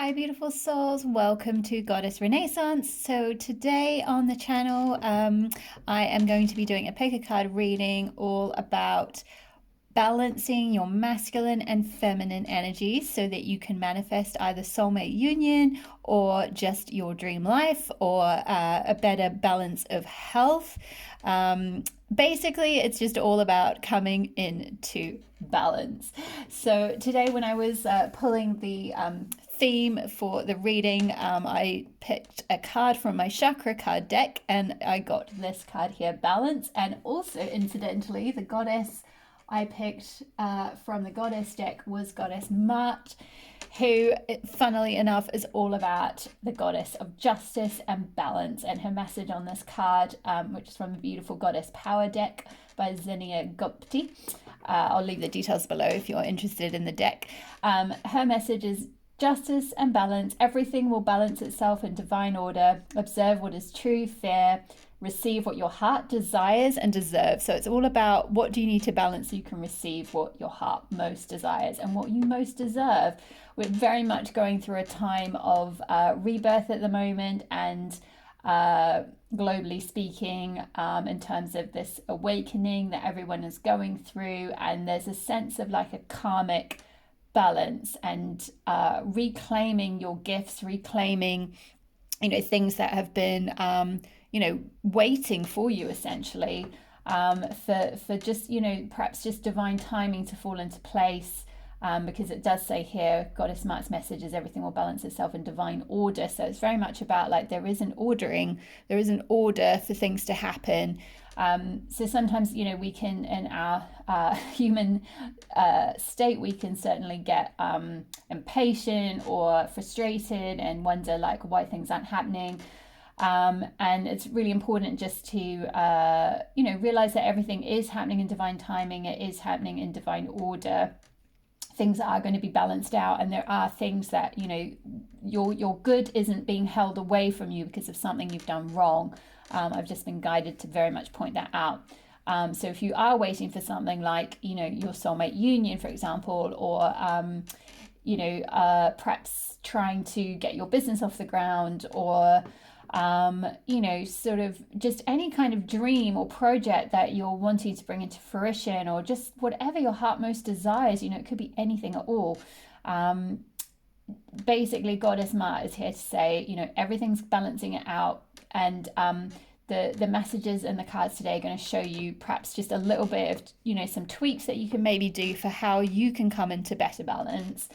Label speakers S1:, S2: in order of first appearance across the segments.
S1: Hi, beautiful souls. Welcome to Goddess Renaissance. So, today on the channel, I am going to be doing a pick a card reading all about balancing your masculine and feminine energies so that you can manifest either soulmate union or just your dream life or a better balance of health. Basically, it's just all about coming into balance. So today, when I was pulling the theme for the reading, I picked a card from my chakra card deck and I got this card here, Balance. And also, incidentally, the goddess I picked from the goddess deck was Goddess Maat, who, funnily enough, is all about the goddess of justice and balance. And her message on this card, which is from the beautiful Goddess Power deck by Zinnia Gupti. I'll leave the details below if you're interested in the deck. Her message is justice and balance. Everything will balance itself in divine order. Observe what is true, fair. Receive what your heart desires and deserves. So it's all about what do you need to balance so you can receive what your heart most desires and what you most deserve. We're very much going through a time of rebirth at the moment, and globally speaking, in terms of this awakening that everyone is going through, and there's a sense of like a karmic balance and reclaiming your gifts, reclaiming things that have been waiting for you essentially, for just perhaps just divine timing to fall into place, because it does say here, Goddess Maat's message is everything will balance itself in divine order. So it's very much about like there is an order for things to happen. So sometimes we can, in our human state, we can certainly get impatient or frustrated and wonder like why things aren't happening. And it's really important just to realize that everything is happening in divine timing. It is happening in divine order. Things are going to be balanced out, and there are things that your good isn't being held away from you because of something you've done wrong. I've just been guided to very much point that out. So if you are waiting for something like your soulmate union, for example, or perhaps trying to get your business off the ground, or sort of just any kind of dream or project that you're wanting to bring into fruition, or just whatever your heart most desires, it could be anything at all. Basically, Goddess Maat is here to say, everything's balancing it out, and the messages and the cards today are going to show you perhaps just a little bit of, some tweaks that you can maybe do for how you can come into better balance.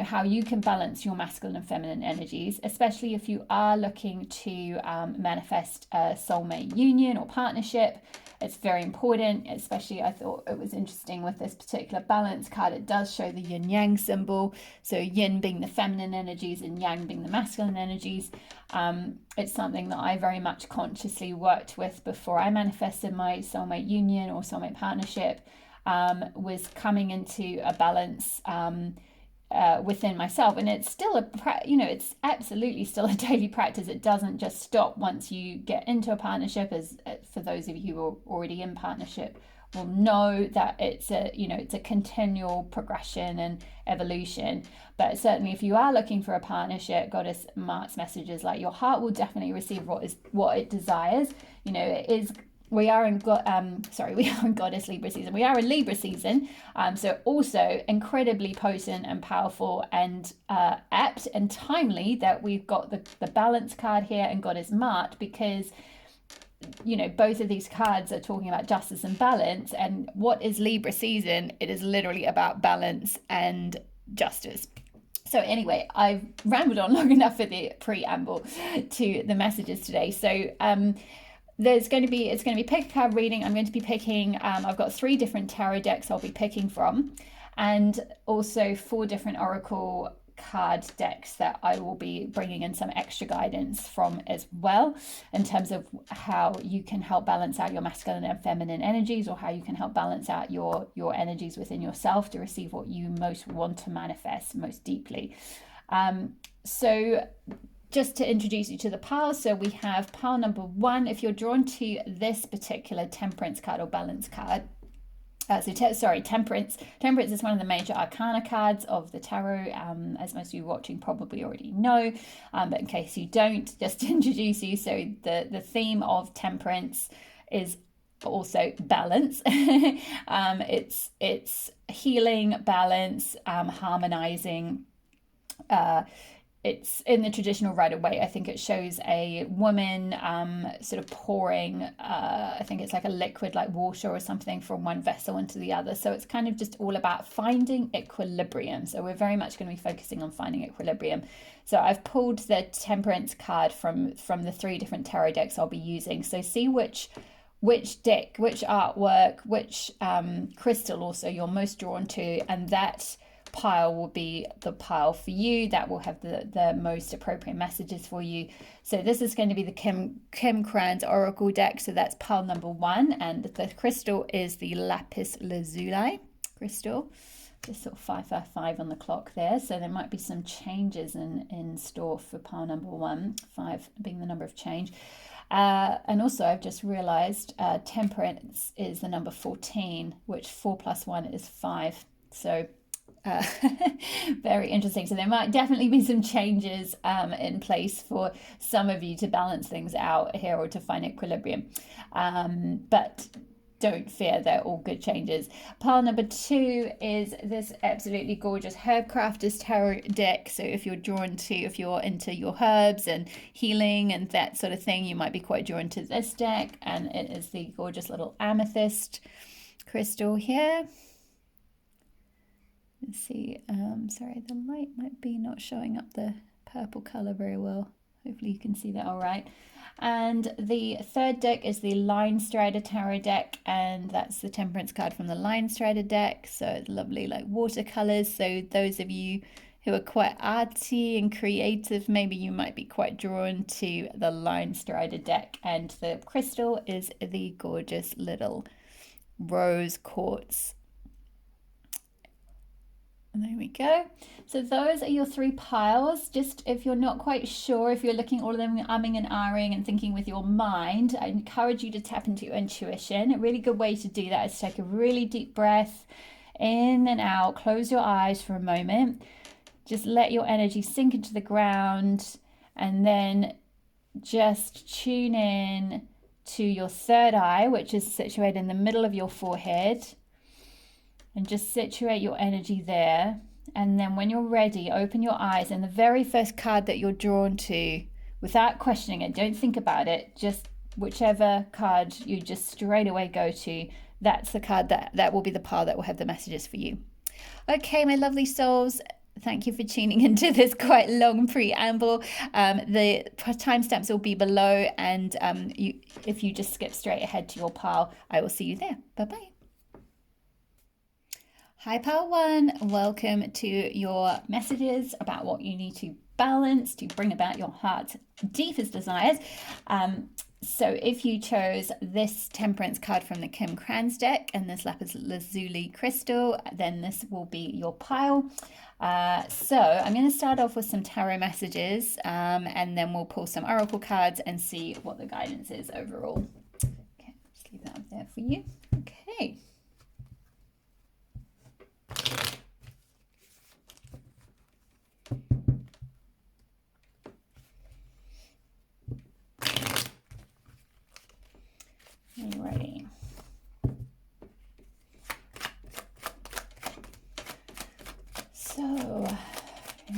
S1: How you can balance your masculine and feminine energies, especially if you are looking to manifest a soulmate union or partnership. It's very important, especially I thought it was interesting with this particular balance card. It does show the yin yang symbol. So yin being the feminine energies and yang being the masculine energies. It's something that I very much consciously worked with before I manifested my soulmate union or soulmate partnership, was coming into a balance within myself. And it's still it's absolutely still a daily practice. It doesn't just stop once you get into a partnership, as for those of you who are already in partnership will know that it's a continual progression and evolution. But certainly if you are looking for a partnership, Goddess Maat's messages like your heart will definitely receive what it desires. We are in Goddess Libra season. We are in Libra season, so also incredibly potent and powerful and apt and timely that we've got the balance card here and Goddess Maat, because both of these cards are talking about justice and balance. And what is Libra season? It is literally about balance and justice. So anyway, I've rambled on long enough for the preamble to the messages today. So it's going to be pick a card reading. I'm going to be picking, I've got 3 different tarot decks I'll be picking from, and also 4 different oracle card decks that I will be bringing in some extra guidance from as well, in terms of how you can help balance out your masculine and feminine energies, or how you can help balance out your energies within yourself to receive what you most want to manifest most deeply. So just to introduce you to the piles, so we have pile number 1. If you're drawn to this particular temperance card or balance card, Sorry, Temperance. Temperance is one of the major arcana cards of the tarot, as most of you watching probably already know. But in case you don't, just to introduce you. So the theme of Temperance is also balance. It's healing, balance, harmonizing. It's in the traditional Rider Waite. I think it shows a woman sort of pouring, I think it's like a liquid like water or something from one vessel into the other. So it's kind of just all about finding equilibrium. So we're very much going to be focusing on finding equilibrium. So I've pulled the Temperance card from the 3 different tarot decks I'll be using. So see which deck, which artwork, which crystal also you're most drawn to, and that pile will be the pile for you that will have the most appropriate messages for you. So this is going to be the Kim Kranz Oracle deck. So that's pile number 1, and the crystal is the lapis lazuli crystal. Just sort of 555 on the clock there. So there might be some changes in store for pile number 1, 5 being the number of change. And also I've just realized Temperance is the number 14, which 4 plus 1 is 5. So very interesting. So there might definitely be some changes in place for some of you to balance things out here or to find equilibrium. But don't fear, they're all good changes. Pile number 2 is this absolutely gorgeous Herb Crafters Tarot deck. So if you're into your herbs and healing and that sort of thing, you might be quite drawn to this deck. And it is the gorgeous little amethyst crystal here. Let's see, sorry, the light might be not showing up the purple color very well. Hopefully you can see that all right. And the 3rd deck is the Line Strider Tarot deck, and that's the Temperance card from the Line Strider deck. So it's lovely like watercolors. So those of you who are quite arty and creative, maybe you might be quite drawn to the Line Strider deck. And the crystal is the gorgeous little rose quartz. There we go. So those are your 3 piles. Just if you're not quite sure, if you're looking at all of them, umming and ahhing and thinking with your mind, I encourage you to tap into your intuition. A really good way to do that is to take a really deep breath in and out. Close your eyes for a moment. Just let your energy sink into the ground, and then just tune in to your 3rd eye, which is situated in the middle of your forehead. And just situate your energy there. And then when you're ready, open your eyes. And the very first card that you're drawn to, without questioning it, don't think about it, just whichever card you just straight away go to, that's the card that will be the pile that will have the messages for you. Okay, my lovely souls, thank you for tuning into this quite long preamble. The timestamps will be below, and if you just skip straight ahead to your pile, I will see you there. Bye-bye. Hi, pile 1. Welcome to your messages about what you need to balance to bring about your heart's deepest desires. So if you chose this Temperance card from the Kim Kranz deck and this lapis lazuli crystal, then this will be your pile. So I'm going to start off with some tarot messages, and then we'll pull some oracle cards and see what the guidance is overall. Okay, just leave that up there for you. Okay. Alrighty. So,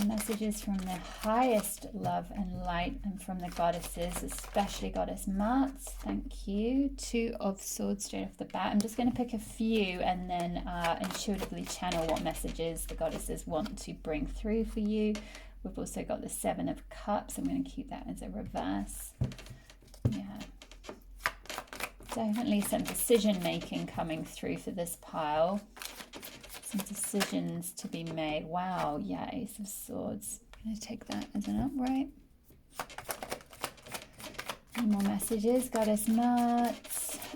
S1: messages from the highest love and light, and from the goddesses, especially Goddess Maat. Thank you. 2 of Swords straight off the bat. I'm just going to pick a few and then intuitively channel what messages the goddesses want to bring through for you. We've also got the 7 of Cups. I'm going to keep that as a reverse. Yeah. Definitely some decision making coming through for this pile. Some decisions to be made. Wow, yeah, Ace of Swords. I'm going to take that as an upright. Any more messages? Goddess Maat.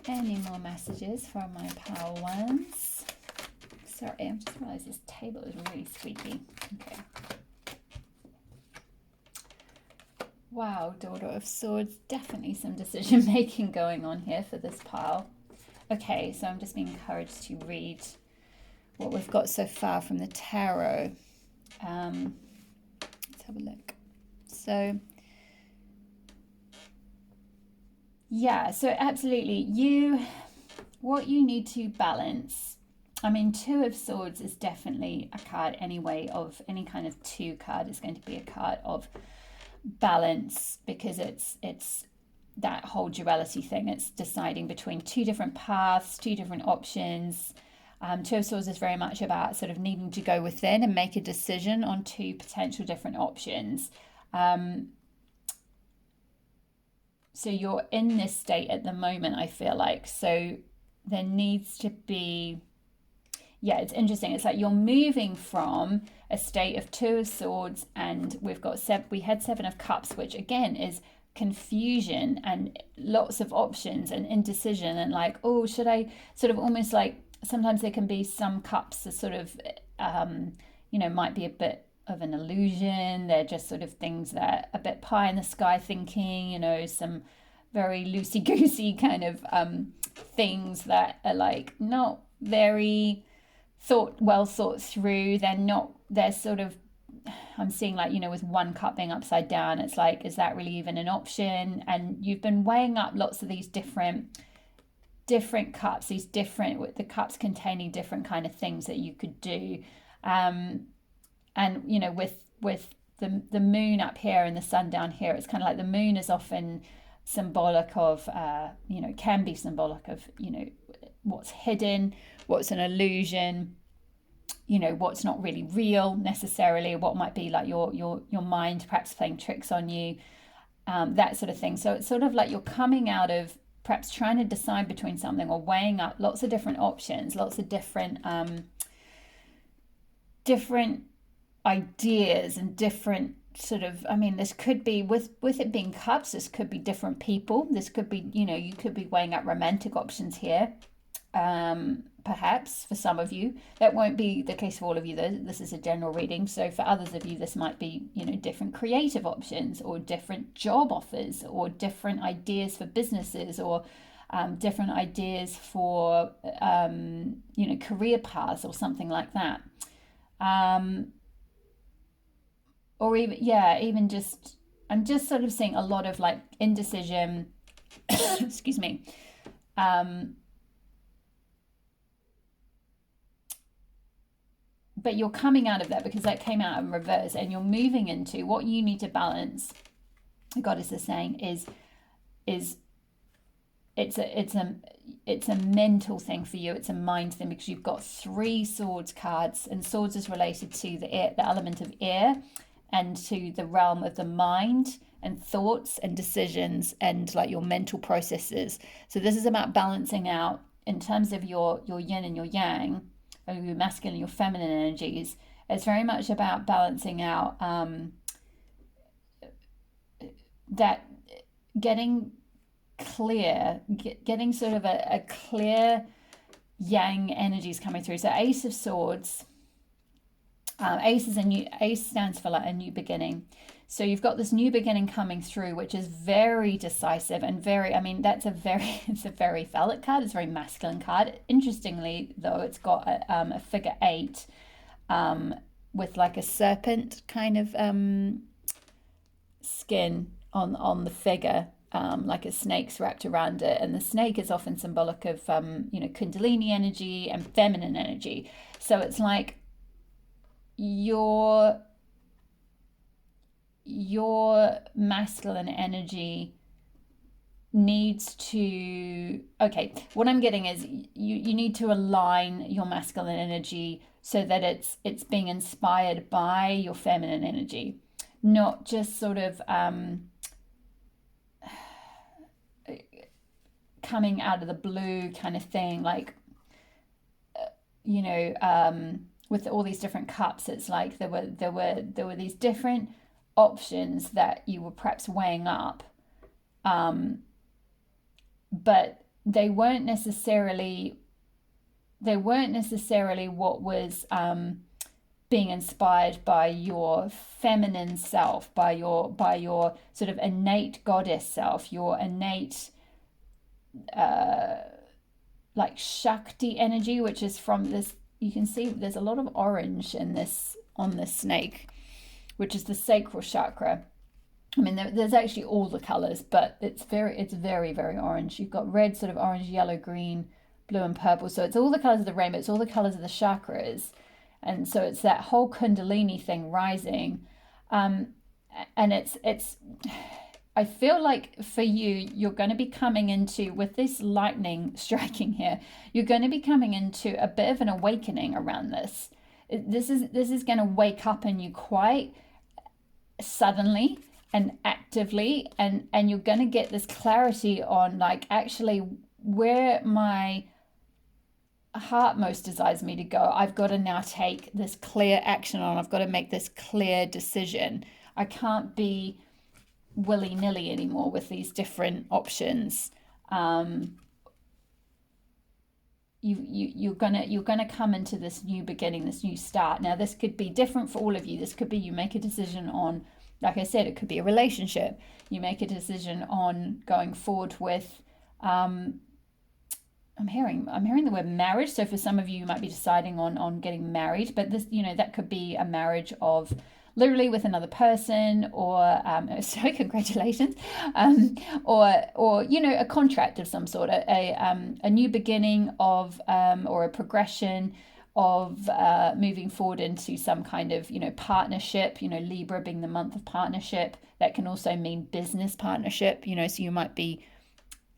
S1: Any more messages from my pile 1s? Sorry, I just realised this table is really squeaky. Okay. Wow, Daughter of Swords. Definitely some decision making going on here for this pile. Okay, so I'm just being encouraged to read what we've got so far from the tarot. Let's have a look. So, yeah, so absolutely, what you need to balance. I mean, Two of Swords is definitely a card anyway, of any kind of two card is going to be a card of balance, because it's that whole duality thing. It's deciding between two different paths, two different options. Two of Swords is very much about sort of needing to go within and make a decision on two potential different options. So you're in this state at the moment, I feel like. So there needs to be, yeah, it's interesting. It's like you're moving from a state of Two of Swords, and we had Seven of Cups, which again is confusion and lots of options and indecision, and like, oh, should I, sort of almost like, sometimes there can be some cups that sort of, might be a bit of an illusion. They're just sort of things that are a bit pie in the sky thinking, some very loosey goosey kind of things that are like not very well thought through. They're sort of, I'm seeing like, with one cup being upside down, it's like, is that really even an option? And you've been weighing up lots of these different cups, the cups containing different kind of things that you could do. And with the moon up here and the sun down here, it's kind of like the moon is often symbolic of, can be symbolic of, what's hidden, what's an illusion, what's not really real necessarily, what might be like your mind perhaps playing tricks on you, that sort of thing. So it's sort of like you're coming out of perhaps trying to decide between something, or weighing up lots of different options, lots of different ideas, and different sort of, I mean, this could be, with it being cups, this could be different people. This could be, you could be weighing up romantic options here. Perhaps for some of you that won't be the case for all of you, though. This is a general reading, so for others of you this might be, different creative options, or different job offers, or different ideas for businesses, or different ideas for career paths, or something like that. Or even just, I'm just sort of seeing a lot of like indecision. Excuse me. But you're coming out of that, because that came out in reverse, and you're moving into what you need to balance. The goddess is saying is it's a mental thing for you. It's a mind thing, because you've got 3 swords cards, and swords is related to the element of air, and to the realm of the mind and thoughts and decisions, and like your mental processes. So this is about balancing out in terms of your yin and your yang, or your masculine and your feminine energies. It's very much about balancing out that, getting clear, getting sort of a clear yang energies coming through. So Ace of Swords, Ace stands for like a new beginning. So you've got this new beginning coming through, which is very decisive and very, I mean, it's a very phallic card. It's a very masculine card. Interestingly, though, it's got a figure 8 with like a serpent kind of skin on the figure, like a snake's wrapped around it. And the snake is often symbolic of, Kundalini energy and feminine energy. So it's like your masculine energy needs to, okay, what I'm getting is you need to align your masculine energy so that it's being inspired by your feminine energy, not just sort of coming out of the blue kind of thing, like with all these different cups. It's like there were these different options that you were perhaps weighing up, but they weren't necessarily what was being inspired by your feminine self, by your sort of innate goddess self, your innate like Shakti energy, which is from this. You can see there's a lot of orange in this on this snake, which is the sacral chakra. I mean, there's actually all the colors, but it's very, very orange. You've got red, sort of orange, yellow, green, blue, and purple. So it's all the colors of the rainbow. It's all the colors of the chakras, and so it's that whole Kundalini thing rising, um, and it's. I feel like for you, you're going to be coming into, with this lightning striking here, you're going to be coming into a bit of an awakening around this. This is going to wake up in you quite suddenly and actively, and you're going to get this clarity on, like, actually where my heart most desires me to go, I've got to now take this clear action on. I've got to make this clear decision. I can't be willy-nilly anymore with these different options. You're gonna come into this new beginning, this new start. Now, this could be different for all of you. This could be you make a decision on, like I said, it could be a relationship. You make a decision on going forward with, I'm hearing the word marriage. So for some of you, you might be deciding on getting married, but this, that could be a marriage of literally with another person, or so congratulations, or a contract of some sort, a new beginning of, or a progression of moving forward into some kind of partnership. Libra being the month of partnership, that can also mean business partnership. So you might be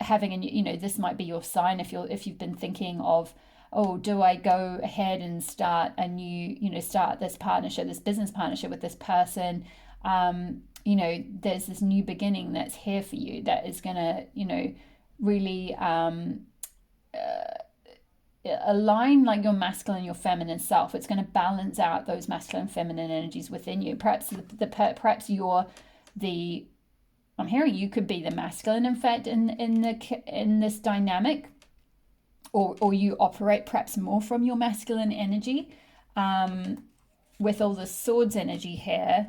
S1: having this might be your sign if you've been thinking of, oh, do I go ahead and start a new, start this partnership, this business partnership with this person? There's this new beginning that's here for you that is going to, really align, like, your masculine and your feminine self. It's going to balance out those masculine and feminine energies within you. Perhaps perhaps you're the, I'm hearing you could be the masculine, in fact, in this dynamic, or you operate perhaps more from your masculine energy, with all the swords energy here,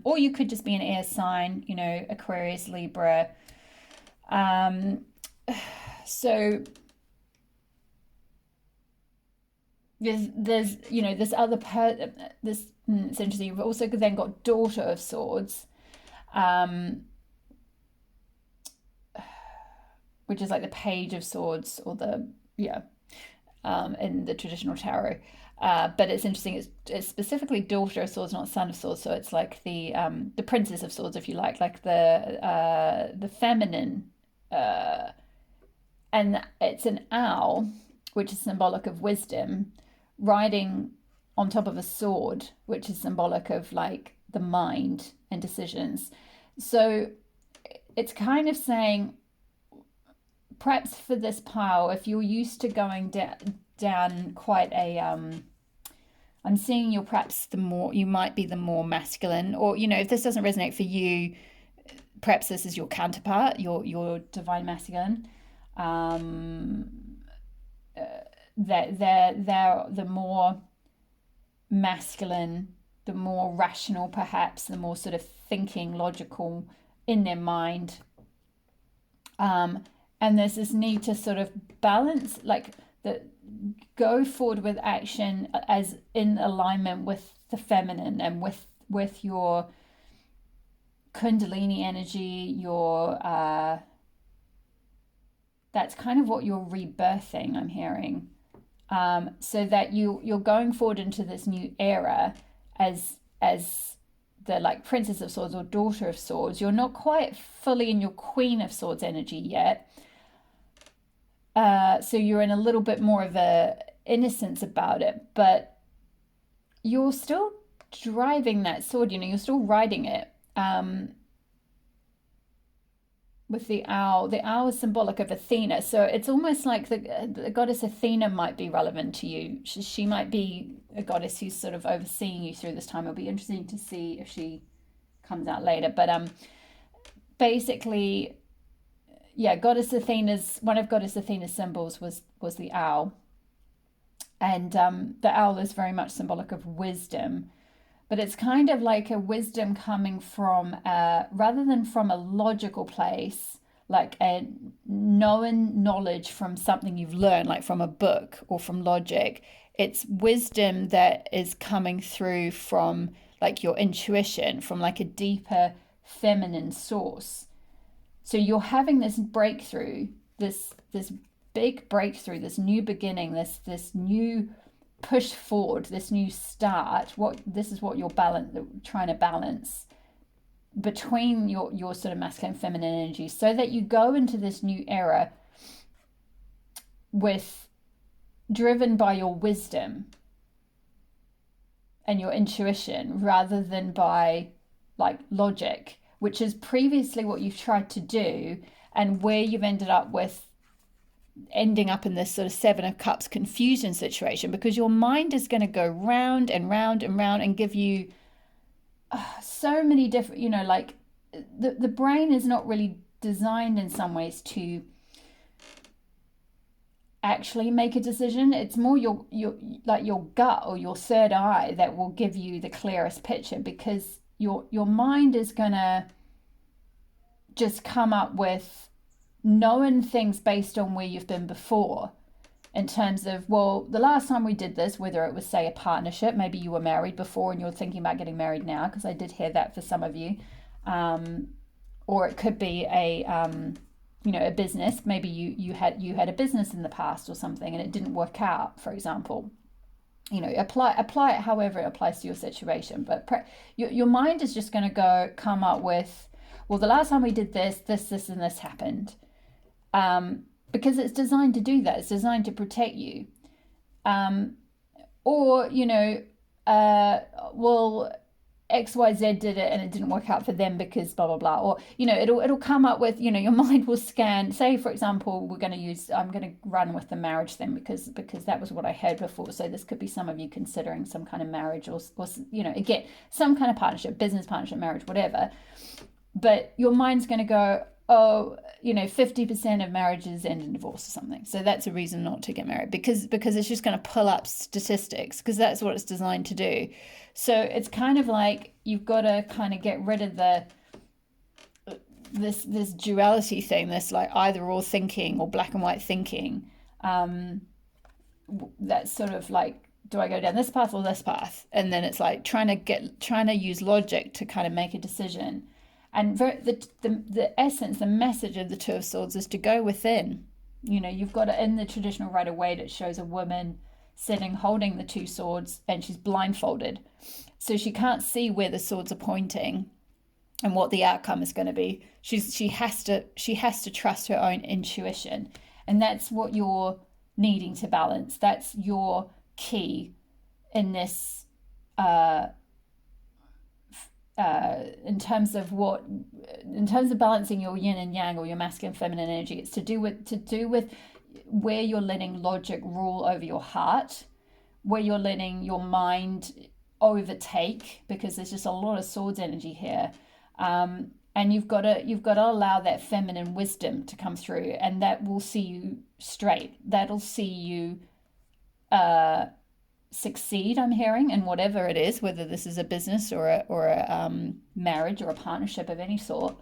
S1: or you could just be an air sign, Aquarius, Libra. So there's this other this it's interesting. You've also then got Daughter of Swords, which is like the Page of Swords, or the in the traditional tarot. But it's interesting. It's specifically Daughter of Swords, not Son of Swords. So it's like the Princess of Swords, if you like the feminine. And it's an owl, which is symbolic of wisdom, riding on top of a sword, which is symbolic of, like, the mind and decisions. So it's kind of saying, perhaps for this pile, if you're used to going down quite a, I'm seeing you're perhaps you might be the more masculine, or, if this doesn't resonate for you, perhaps this is your counterpart, your divine masculine. They're the more masculine, the more rational, perhaps, the more sort of thinking, logical in their mind. And there's this need to sort of balance, like, go forward with action as in alignment with the feminine, and with your Kundalini energy, your that's kind of what you're rebirthing, I'm hearing. So that you're going forward into this new era as the, like, Princess of Swords or Daughter of Swords. You're not quite fully in your Queen of Swords energy yet. So you're in a little bit more of a innocence about it, but you're still driving that sword, you're still riding it. With the owl. The owl is symbolic of Athena, so it's almost like the goddess Athena might be relevant to you. She might be a goddess who's sort of overseeing you through this time. It'll be interesting to see if she comes out later. But basically, yeah, Goddess Athena's, one of Goddess Athena's symbols was the owl, and the owl is very much symbolic of wisdom. But it's kind of like a wisdom coming from, rather than from a logical place, like a known knowledge from something you've learned, like from a book or from logic. It's wisdom that is coming through from like your intuition, from like a deeper feminine source. So you're having this breakthrough, this big breakthrough, this new beginning, this new push forward, this new start. This is what you're trying to balance between your sort of masculine feminine energy, so that you go into this new era with driven by your wisdom and your intuition rather than by like logic, which is previously what you've tried to do, and where you've ended up with ending up in this sort of Seven of Cups confusion situation, because your mind is going to go round and round and round and give you so many different, like the brain is not really designed in some ways to actually make a decision. It's more your like your gut or your third eye that will give you the clearest picture, because your mind is gonna just come up with knowing things based on where you've been before, in terms of, well, the last time we did this, whether it was, say, a partnership, maybe you were married before and you're thinking about getting married now, because I did hear that for some of you, or it could be a business. Maybe you had a business in the past or something and it didn't work out, for example. Apply it however it applies to your situation, but your mind is just going to come up with, well, the last time we did this and this happened, because it's designed to do that. It's designed to protect you. Or well, XYZ did it and it didn't work out for them because blah blah blah. Or it'll come up with, your mind will scan. Say, for example, I'm going to run with the marriage thing because that was what I heard before. So this could be some of you considering some kind of marriage, or again, some kind of partnership, business partnership, marriage, whatever. But your mind's going to go, 50% of marriages end in divorce or something. So that's a reason not to get married, because it's just going to pull up statistics, because that's what it's designed to do. So it's kind of like you've got to kind of get rid of this duality thing, this like either or thinking or black and white thinking. That's sort of like, do I go down this path or this path? And then it's like trying to use logic to kind of make a decision. And the essence, the message of the Two of Swords is to go within. You've got it in the traditional Rider-Waite. It shows a woman sitting holding the two swords, and she's blindfolded, so she can't see where the swords are pointing and what the outcome is going to be. She has to trust her own intuition, and that's what you're needing to balance. That's your key in this. In terms of balancing your yin and yang, or your masculine feminine energy, it's to do with where you're letting logic rule over your heart, where you're letting your mind overtake, because there's just a lot of swords energy here, and you've got to allow that feminine wisdom to come through, and that will see you straight. That'll see you succeed, I'm hearing, in whatever it is, whether this is a business or a marriage or a partnership of any sort.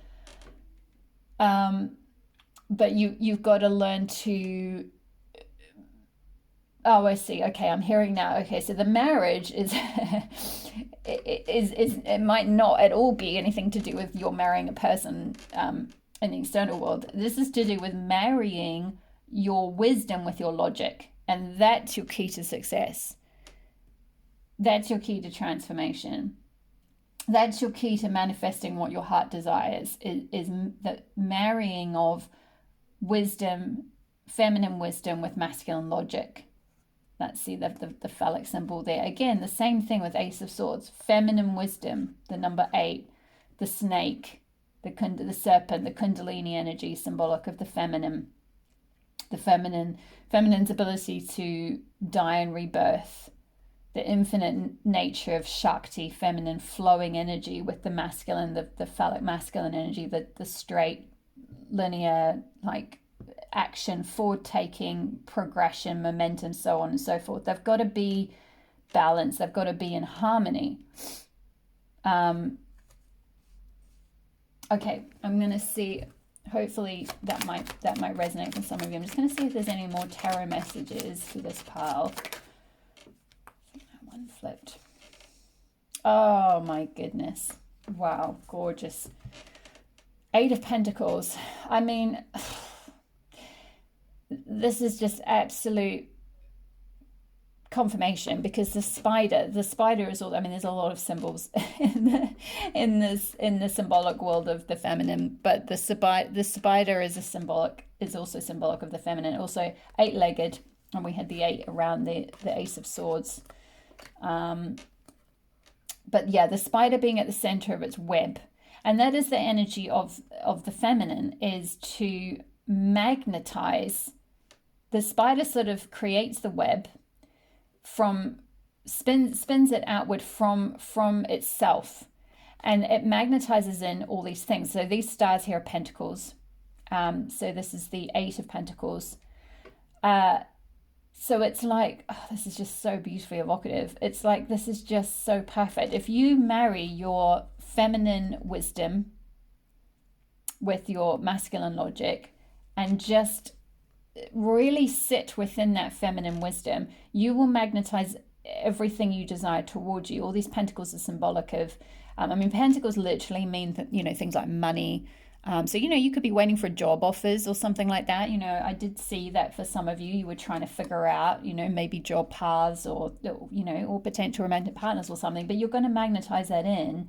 S1: But you've got to learn to. Oh, I see. Okay, I'm hearing now. Okay, so the marriage is it might not at all be anything to do with you're marrying a person in the external world. This is to do with marrying your wisdom with your logic, and that's your key to success. That's your key to transformation. That's your key to manifesting what your heart desires, is the marrying of wisdom, feminine wisdom, with masculine logic. Let's see the phallic symbol there. Again, the same thing with Ace of Swords. Feminine wisdom, the number 8, the snake, the serpent, the kundalini energy, symbolic of the feminine. The feminine's ability to die and rebirth. The infinite nature of Shakti, feminine flowing energy, with the masculine, the phallic masculine energy, the straight, linear, like action, forward taking, progression, momentum, so on and so forth. They've got to be balanced. They've got to be in harmony. Okay, I'm going to see hopefully that might resonate with some of you. I'm just going to see if there's any more tarot messages for this pile. I think that one flipped. Oh my goodness. Wow, gorgeous. Eight of Pentacles. I mean, this is just absolute confirmation, because the spider is all, I mean, there's a lot of symbols in the symbolic world of the feminine, but the spider is also symbolic of the feminine, also eight-legged, and we had the 8 around the Ace of Swords. But yeah, the spider being at the center of its web, and that is the energy of the feminine, is to magnetize. The spider sort of creates the web spins it outward from itself, and it magnetizes in all these things. So these stars here are pentacles. So this is the 8 of Pentacles. So it's like, oh, this is just so beautifully evocative. It's like, this is just so perfect. If you marry your feminine wisdom with your masculine logic and just really sit within that feminine wisdom, you will magnetize everything you desire towards you. All these pentacles are symbolic of, I mean, pentacles literally mean that, you know, things like money. So, you know, you could be waiting for job offers or something like that. You know, I did see that for some of you, you were trying to figure out, you know, maybe job paths or, you know, or potential romantic partners or something, but you're going to magnetize that in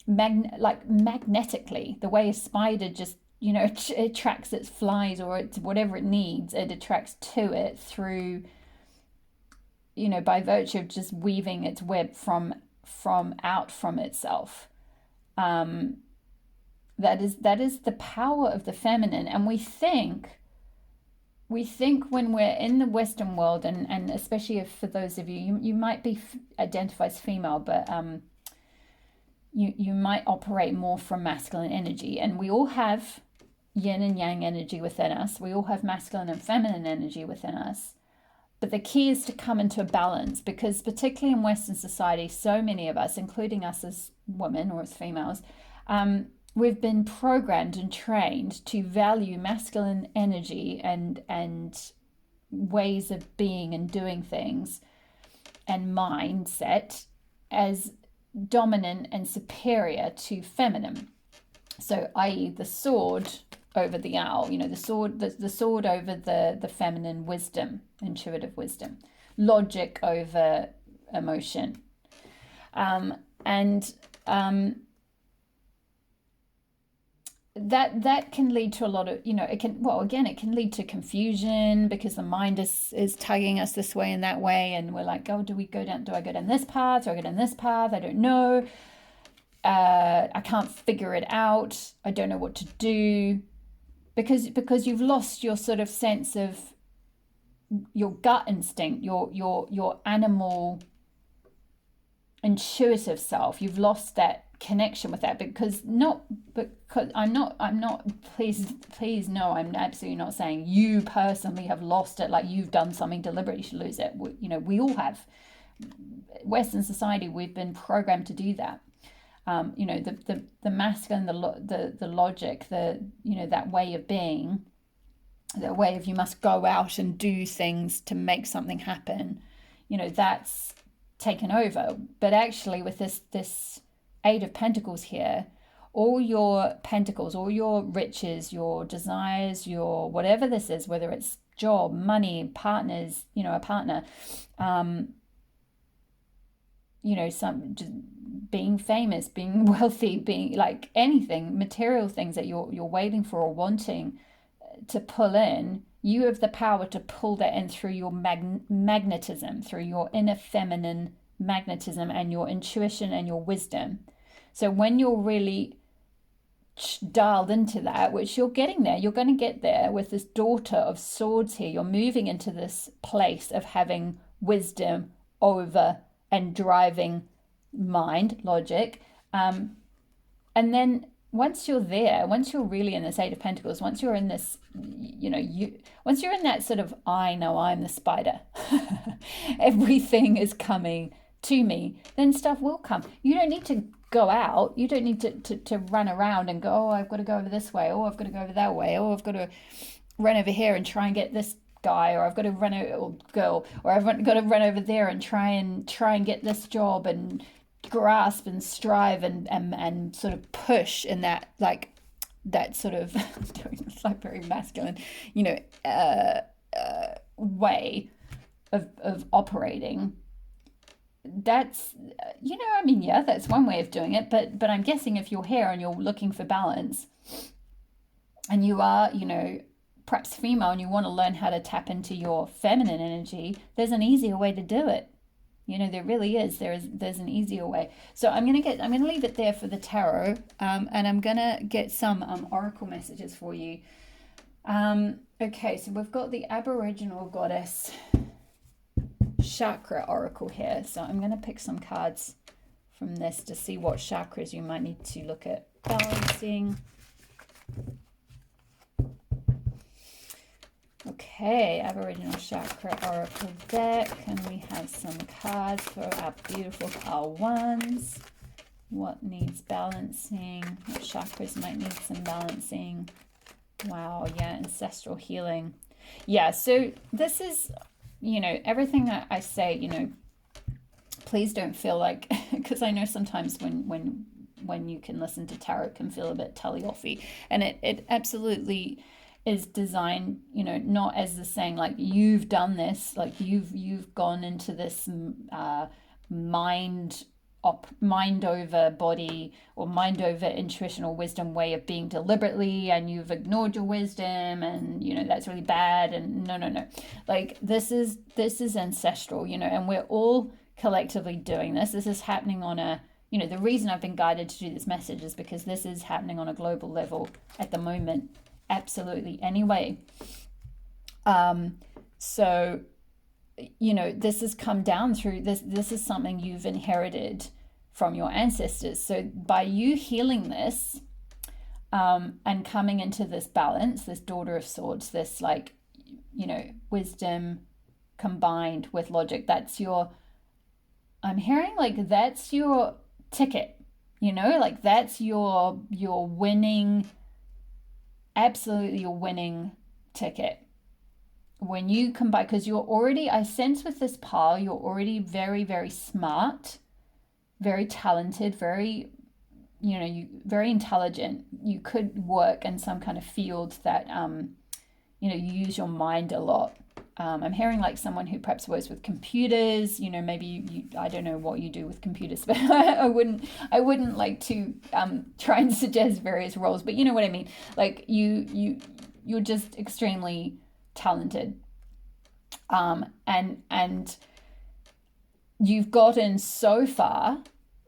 S1: magnetically, the way a spider just, you know, it attracts its flies or it's whatever it needs, it attracts to it through, you know, by virtue of just weaving its web from itself. That is the power of the feminine. And we think when we're in the Western world, and especially if, for those of you might be identified as female, but you might operate more from masculine energy, and we all have yin and yang energy within us. We all have masculine and feminine energy within us. But the key is to come into a balance, because particularly in Western society, so many of us, including us as women or as females, we've been programmed and trained to value masculine energy and ways of being and doing things and mindset as dominant and superior to feminine. So, i.e., the sword over the owl, you know, the sword over the feminine wisdom, intuitive wisdom, logic over emotion, that can lead to a lot of, you know, it can lead to confusion, because the mind is tugging us this way and that way, and we're like, oh, do I go down this path? Do I go down this path? I don't know. I can't figure it out. I don't know what to do. Because you've lost your sort of sense of your gut instinct, your animal intuitive self. You've lost that connection with that, because I'm not please no, I'm absolutely not saying you personally have lost it, like you've done something deliberate, you should lose it. You know, we all have. Western society, we've been programmed to do that. You know, the masculine, the logic, you know, that way of being, the way of you must go out and do things to make something happen, you know, that's taken over. But actually, with this 8 of Pentacles here, all your pentacles, all your riches, your desires, your whatever this is, whether it's job, money, partners, you know, a partner, you know, some just being famous, being wealthy, being like anything, material things that you're waiting for or wanting to pull in, you have the power to pull that in through your magnetism, through your inner feminine magnetism and your intuition and your wisdom. So when you're really dialed into that, which you're getting there, you're going to get there with this Daughter of Swords here, you're moving into this place of having wisdom over and driving mind, logic. And then once you're there, once you're really in this 8 of Pentacles, once you're in this, you know, once you're in that sort of, I know I'm the spider, everything is coming to me, then stuff will come. You don't need to go out. You don't need to run around and go, oh, I've got to go over this way. Oh, I've got to go over that way. Oh, I've got to run over here and try and get this guy, or I've got to run over, or girl, or I've got to run over there and try and get this job and grasp and strive and sort of push in that, like, that sort of it's like very masculine, you know, way of operating. That's, you know, I mean, yeah, that's one way of doing it, but I'm guessing if you're here and you're looking for balance, and you are, you know, perhaps female, and you want to learn how to tap into your feminine energy, there's an easier way to do it. You know, there really is. There's an easier way. So I'm gonna leave it there for the tarot, and I'm gonna get some oracle messages for you. Okay, so we've got the Aboriginal Goddess Chakra Oracle here. So I'm gonna pick some cards from this to see what chakras you might need to look at balancing. Okay, Aboriginal Chakra Oracle deck, and we have some cards for our beautiful pile ones. What needs balancing? What chakras might need some balancing? Wow, yeah, ancestral healing. Yeah, so this is, you know, everything that I say, you know, please don't feel like, because I know sometimes when you can listen to tarot, it can feel a bit telly-offy, and it absolutely is designed, you know, not as the saying like you've done this, like you've gone into this mind over body, or mind over intuition or wisdom way of being deliberately, and you've ignored your wisdom, and you know that's really bad. And no, like this is ancestral, you know, and we're all collectively doing this. This is happening on a, you know, the reason I've been guided to do this message is because this is happening on a global level at the moment. Absolutely. Anyway, so, you know, this has come down through this is something you've inherited from your ancestors. So by you healing this, and coming into this balance, this Daughter of Swords, this, like, you know, wisdom combined with logic, that's your, I'm hearing like that's your ticket, you know, like that's your winning, absolutely your winning ticket. When you combine, because you're already, I sense with this pile, you're already very, very smart, very talented, very, you know, you very intelligent. You could work in some kind of field that, you know, you use your mind a lot. I'm hearing like someone who perhaps works with computers, you know, maybe you I don't know what you do with computers, but I wouldn't like to try and suggest various roles, but you know what I mean. Like you're just extremely talented, and you've gotten so far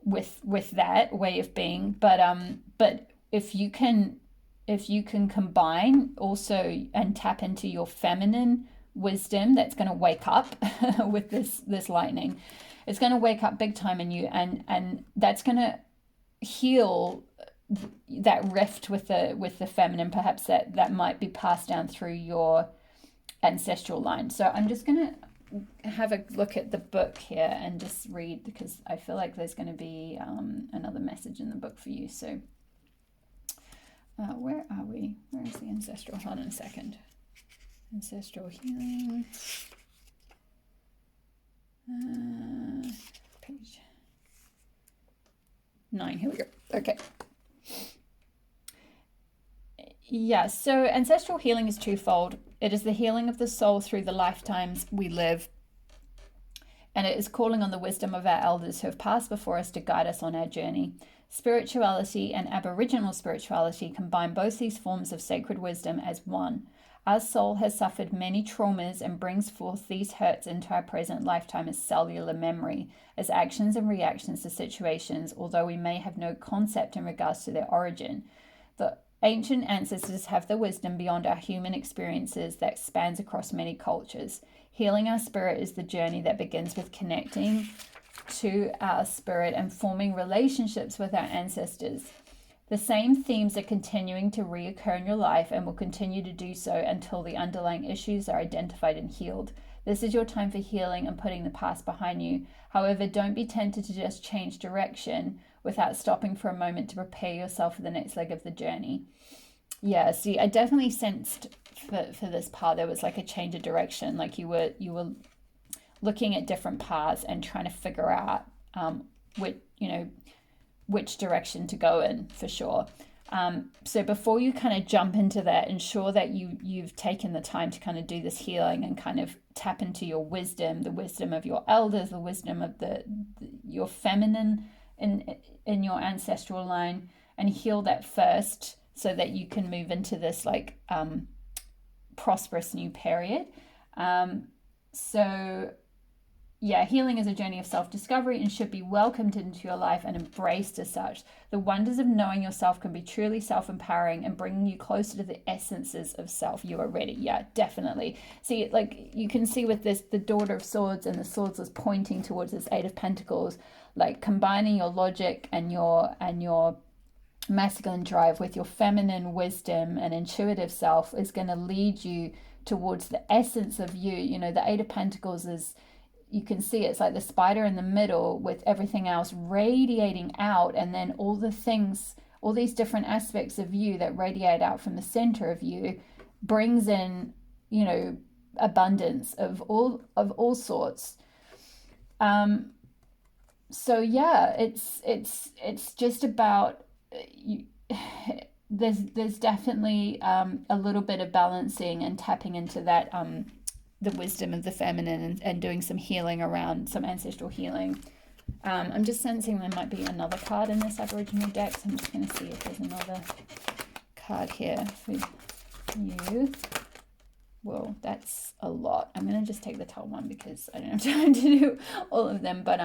S1: with that way of being, but if you can combine also and tap into your feminine wisdom, that's going to wake up with this lightning. It's going to wake up big time in you, and that's going to heal that rift with the feminine, perhaps that might be passed down through your ancestral line. So I'm just going to have a look at the book here and just read, because I feel like there's going to be another message in the book for you. So where are we? Where is the ancestral? Hold on a second. Ancestral healing. Page 9. Here we go. Okay. Yeah, so ancestral healing is twofold. It is the healing of the soul through the lifetimes we live, and it is calling on the wisdom of our elders who have passed before us to guide us on our journey. Spirituality and Aboriginal spirituality combine both these forms of sacred wisdom as one. Our soul has suffered many traumas and brings forth these hurts into our present lifetime as cellular memory, as actions and reactions to situations, although we may have no concept in regards to their origin. The ancient ancestors have the wisdom beyond our human experiences that spans across many cultures. Healing our spirit is the journey that begins with connecting to our spirit and forming relationships with our ancestors. The same themes are continuing to reoccur in your life and will continue to do so until the underlying issues are identified and healed. This is your time for healing and putting the past behind you. However, don't be tempted to just change direction without stopping for a moment to prepare yourself for the next leg of the journey. Yeah, see, I definitely sensed for this part there was like a change of direction. Like you were looking at different paths and trying to figure out which direction to go in, for sure. So before you kind of jump into that, ensure that you've taken the time to kind of do this healing and kind of tap into your wisdom, the wisdom of your elders, the wisdom of your feminine in your ancestral line, and heal that first so that you can move into this like prosperous new period. So yeah, healing is a journey of self-discovery and should be welcomed into your life and embraced as such. The wonders of knowing yourself can be truly self-empowering and bringing you closer to the essences of self. You are ready. Yeah, definitely. See, like you can see with this, the Daughter of Swords, and the swords is pointing towards this Eight of Pentacles, like combining your logic and your masculine drive with your feminine wisdom and intuitive self is going to lead you towards the essence of you. You know, the Eight of Pentacles is, you can see it's like the spider in the middle with everything else radiating out, and then all the things, all these different aspects of you that radiate out from the center of you brings in, you know, abundance of all sorts. So yeah, it's just about there's definitely a little bit of balancing and tapping into that the wisdom of the feminine, and doing some healing around some ancestral healing. I'm just sensing there might be another card in this Aboriginal deck, so I'm just going to see if there's another card here for you. Well, that's a lot. I'm going to just take the top one because I don't have time to do all of them, but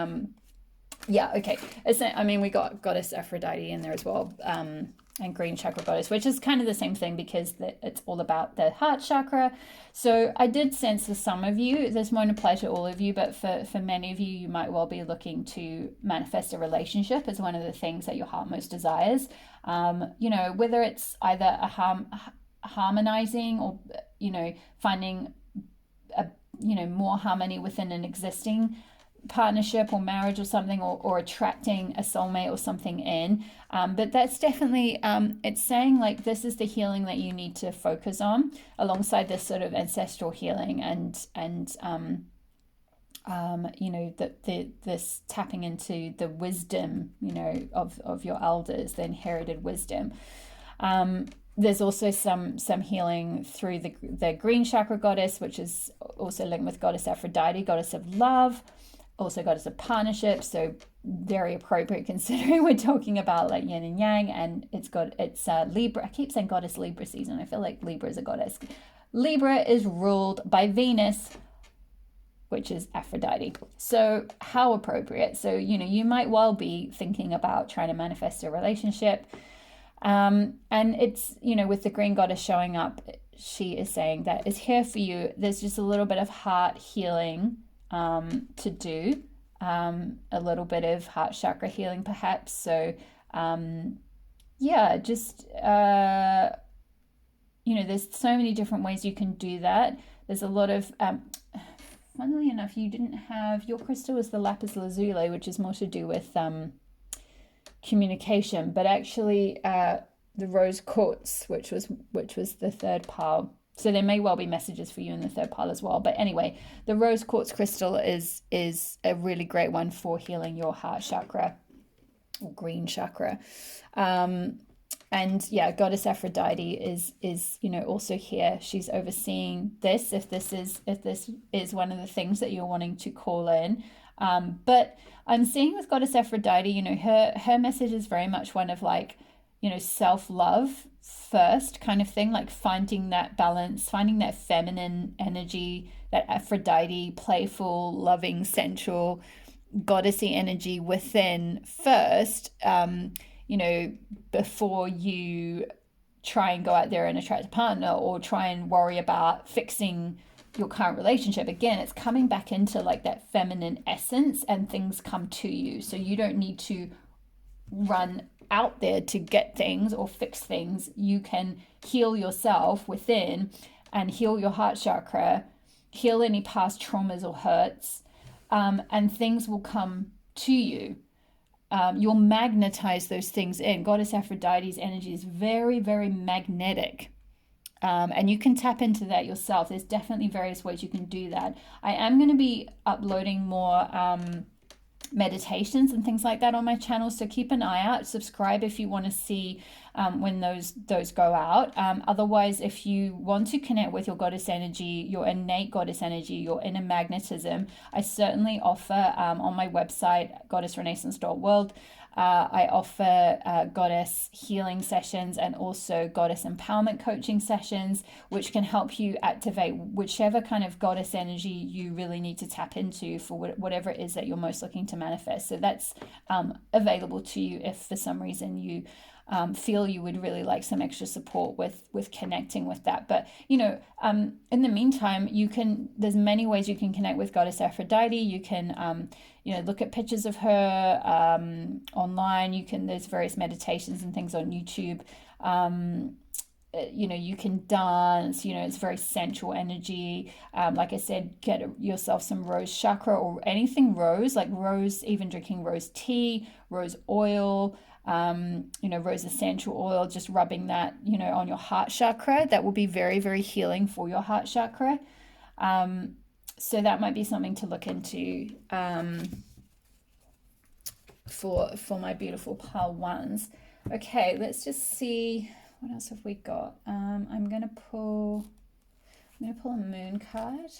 S1: yeah, okay. I mean, we got Goddess Aphrodite in there as well, and Green Chakra Goddess, which is kind of the same thing because it's all about the heart chakra. So I did sense for some of you, this won't apply to all of you, but for many of you, you might well be looking to manifest a relationship as one of the things that your heart most desires. You know, whether it's either harmonizing or, you know, finding more harmony within an existing partnership or marriage or something, or attracting a soulmate or something in, but that's definitely it's saying like this is the healing that you need to focus on alongside this sort of ancestral healing and you know, this tapping into the wisdom, you know, of your elders, the inherited wisdom. There's also some healing through the Green Chakra Goddess, which is also linked with Goddess Aphrodite, Goddess of Love, also Goddess of Partnership, so very appropriate considering we're talking about like yin and yang, and it's Libra. I keep saying Goddess Libra season. I feel like Libra is a goddess. Libra is ruled by Venus, which is Aphrodite. So how appropriate. So, you know, you might well be thinking about trying to manifest a relationship. And it's, you know, with the Green Goddess showing up, she is saying that it's here for you. There's just a little bit of heart healing to do, a little bit of heart chakra healing perhaps. So yeah, just you know, there's so many different ways you can do that. There's a lot of funnily enough, you didn't have, your crystal was the lapis lazuli, which is more to do with communication, but actually the rose quartz, which was the third pile. So there may well be messages for you in the third pile as well. But anyway, the rose quartz crystal is a really great one for healing your heart chakra or green chakra. And yeah, Goddess Aphrodite is you know, also here. She's overseeing this if this is one of the things that you're wanting to call in. But I'm seeing with Goddess Aphrodite, you know, her message is very much one of like, you know, self-love first kind of thing, like finding that balance, finding that feminine energy, that Aphrodite, playful, loving, sensual, goddessy energy within first, you know, before you try and go out there and attract a partner or try and worry about fixing your current relationship. Again, it's coming back into like that feminine essence, and things come to you. So you don't need to run out there to get things or fix things. You can heal yourself within and heal your heart chakra heal any past traumas or hurts, and things will come to you. You'll magnetize those things in. Goddess Aphrodite's energy is very, very magnetic. And you can tap into that yourself. There's definitely various ways you can do that. I am going to be uploading more meditations and things like that on my channel, so keep an eye out. Subscribe if you want to see when those go out. Otherwise, if you want to connect with your goddess energy, your innate goddess energy, your inner magnetism, I certainly offer on my website, goddessrenaissance.world, I offer goddess healing sessions and also goddess empowerment coaching sessions, which can help you activate whichever kind of goddess energy you really need to tap into for whatever it is that you're most looking to manifest. So that's available to you if for some reason you feel you would really like some extra support with connecting with that. But in the meantime, there's many ways you can connect with Goddess Aphrodite. You can look at pictures of her online. There's various meditations and things on YouTube. You can dance. It's very sensual energy. Like I said, get yourself some rose chakra or anything rose, like rose, even drinking rose tea, rose oil, rose essential oil, just rubbing that, on your heart chakra. That will be very, very healing for your heart chakra. So that might be something to look into for my beautiful pile ones. Okay, let's just see what else have we got. I'm gonna pull a moon card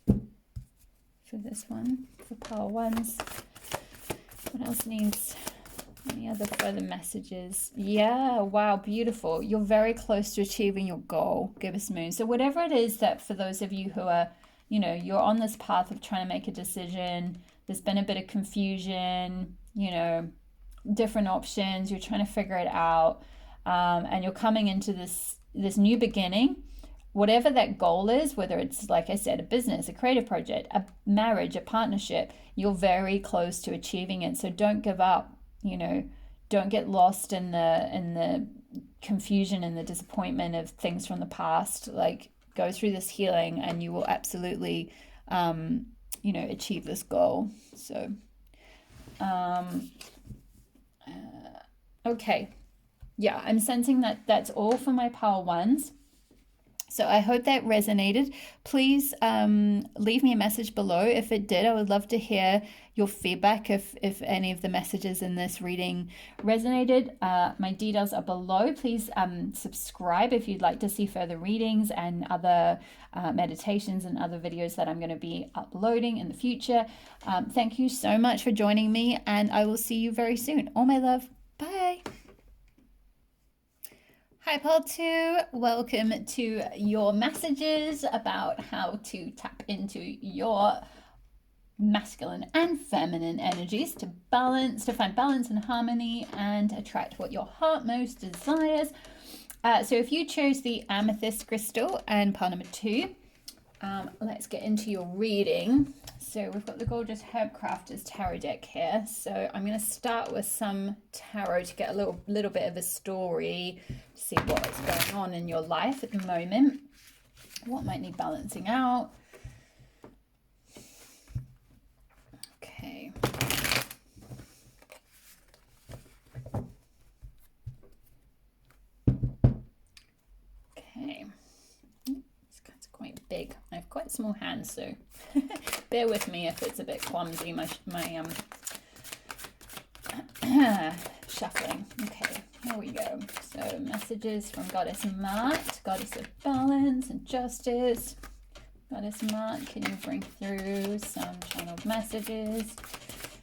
S1: for this one for pile ones. What else needs any other further messages? Yeah, wow, beautiful. You're very close to achieving your goal, Goddess Moon. So whatever it is that for those of you who are, you're on this path of trying to make a decision, there's been a bit of confusion, different options, you're trying to figure it out, and you're coming into this new beginning. Whatever that goal is, whether it's, like I said, a business, a creative project, a marriage, a partnership, you're very close to achieving it. So don't give up. Don't get lost in the confusion and the disappointment of things from the past. Like, go through this healing and you will absolutely achieve this goal. So okay, yeah, I'm sensing that that's all for my pile ones. So I hope that resonated. Please leave me a message below if it did. I would love to hear your feedback if any of the messages in this reading resonated. My details are below. Please subscribe if you'd like to see further readings and other meditations and other videos that I'm going to be uploading in the future. Thank you so much for joining me, and I will see you very soon. All my love. Bye. Hi, Pile 2. Welcome to your messages about how to tap into your masculine and feminine energies to find balance and harmony and attract what your heart most desires. So if you chose the amethyst crystal and pile number 2, let's get into your reading. So we've got the Gorgeous Herb Crafters Tarot deck here. So I'm going to start with some tarot to get a little bit of a story, see what's going on in your life at the moment, what might need balancing out. Okay. Okay. These cards are quite big. I have quite small hands, so bear with me if it's a bit clumsy, my shuffling. Okay, here we go. So messages from Goddess Maat, Goddess of Balance and Justice. Goddess Maat, can you bring through some channeled messages?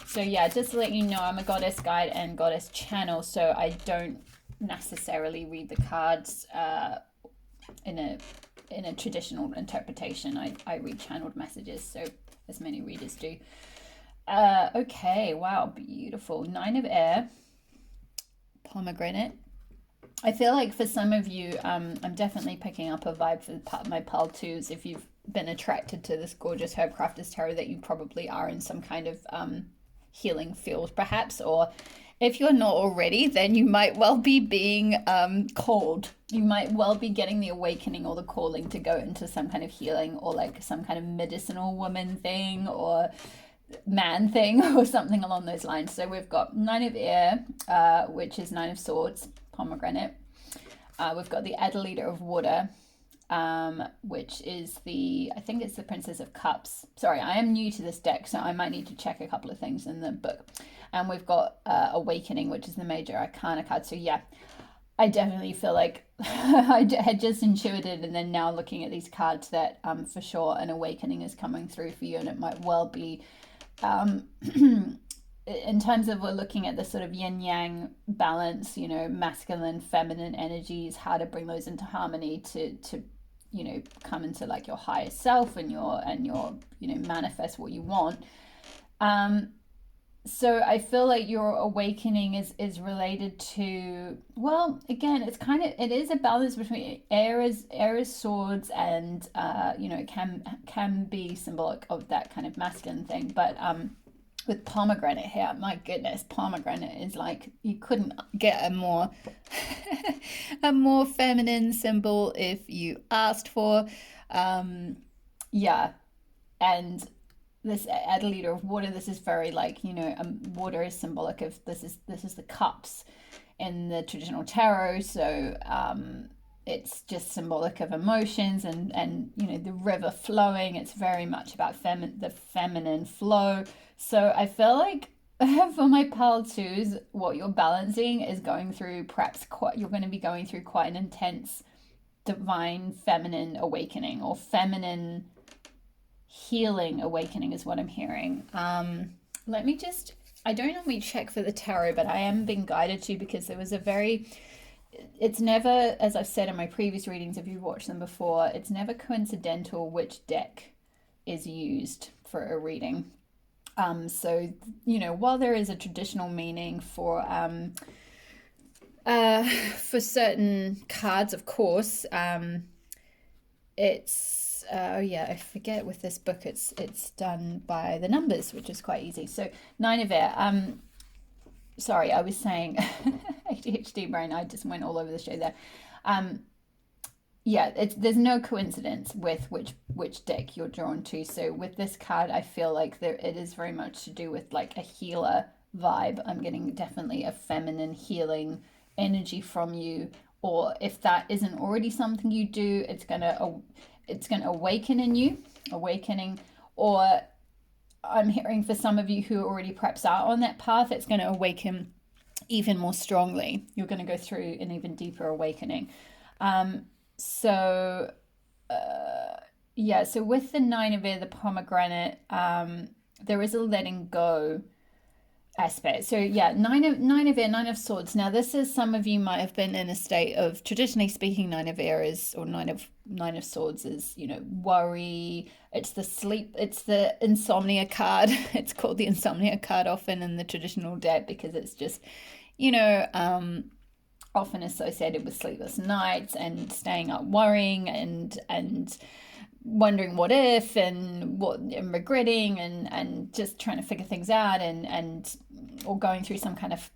S1: So yeah, just to let you know, I'm a goddess guide and goddess channel, so I don't necessarily read the cards in a traditional interpretation. I read channeled messages, so as many readers do. Okay, wow, beautiful. 9 of Air, pomegranate. I feel like for some of you, I'm definitely picking up a vibe for my pile 2s. If you've been attracted to this Gorgeous Herb Crafters Tarot, that you probably are in some kind of healing field, perhaps. Or if you're not already, then you might well be being called. You might well be getting the awakening or the calling to go into some kind of healing, or like some kind of medicinal woman thing or man thing or something along those lines. So we've got Nine of Air, which is Nine of Swords, pomegranate. We've got the Adelaide of Water, which is I think it's the Princess of Cups. Sorry, I am new to this deck, so I might need to check a couple of things in the book. And we've got Awakening, which is the Major Arcana card. So yeah, I definitely feel like I had just intuited, and then now looking at these cards that for sure an awakening is coming through for you, and it might well be in terms of we're looking at the sort of yin yang balance, you know, masculine, feminine energies, how to bring those into harmony to you know, come into like your higher self and your you know, manifest what you want. So I feel like your awakening is related to, well, again, it is a balance between air is swords, and you know, it can be symbolic of that kind of masculine thing, but with pomegranate here, my goodness, pomegranate is like, you couldn't get a more a more feminine symbol if you asked for. Yeah, and this Adelaide of Water, this is very like, you know, water is symbolic of, this is the cups in the traditional tarot. So it's just symbolic of emotions and you know, the river flowing. It's very much about the feminine flow. So I feel like for my pile twos, what you're balancing is going through perhaps you're going to be going through quite an intense divine feminine awakening, or feminine healing awakening is what I'm hearing. Let me just, I don't normally check for the tarot, but I am being guided to, because there was it's never, as I've said in my previous readings, if you've watched them before, it's never coincidental which deck is used for a reading. So, you know, while there is a traditional meaning for certain cards, of course, it's oh yeah, I forget, with this book it's done by the numbers, which is quite easy. So Nine of Air. Sorry, I was saying ADHD brain. I just went all over the show there. Yeah, there's no coincidence with which deck you're drawn to. So with this card, I feel like it is very much to do with like a healer vibe. I'm getting definitely a feminine healing energy from you. Or if that isn't already something you do, it's gonna awaken in you, awakening. Or I'm hearing for some of you who already perhaps are on that path, it's going to awaken even more strongly. You're going to go through an even deeper awakening. So with the Nine of Air, the pomegranate, there is a letting go aspect. So yeah, nine of Air, Nine of Swords. Now this is, some of you might have been in a state of, traditionally speaking, Nine of Air is, or Nine of Swords is, you know, worry. It's the insomnia card. It's called the insomnia card often in the traditional deck, because it's just, you know, often associated with sleepless nights and staying up worrying and wondering what if, and regretting and just trying to figure things out, and or going through some kind of,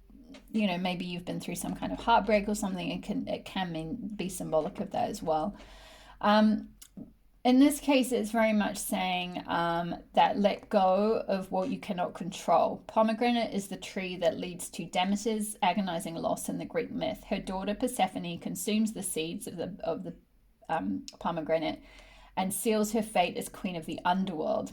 S1: you know, maybe you've been through some kind of heartbreak or something. It can be symbolic of that as well. In this case, it's very much saying that let go of what you cannot control. Pomegranate is the tree that leads to Demeter's agonizing loss in the Greek myth. Her daughter Persephone consumes the seeds of the pomegranate and seals her fate as queen of the underworld.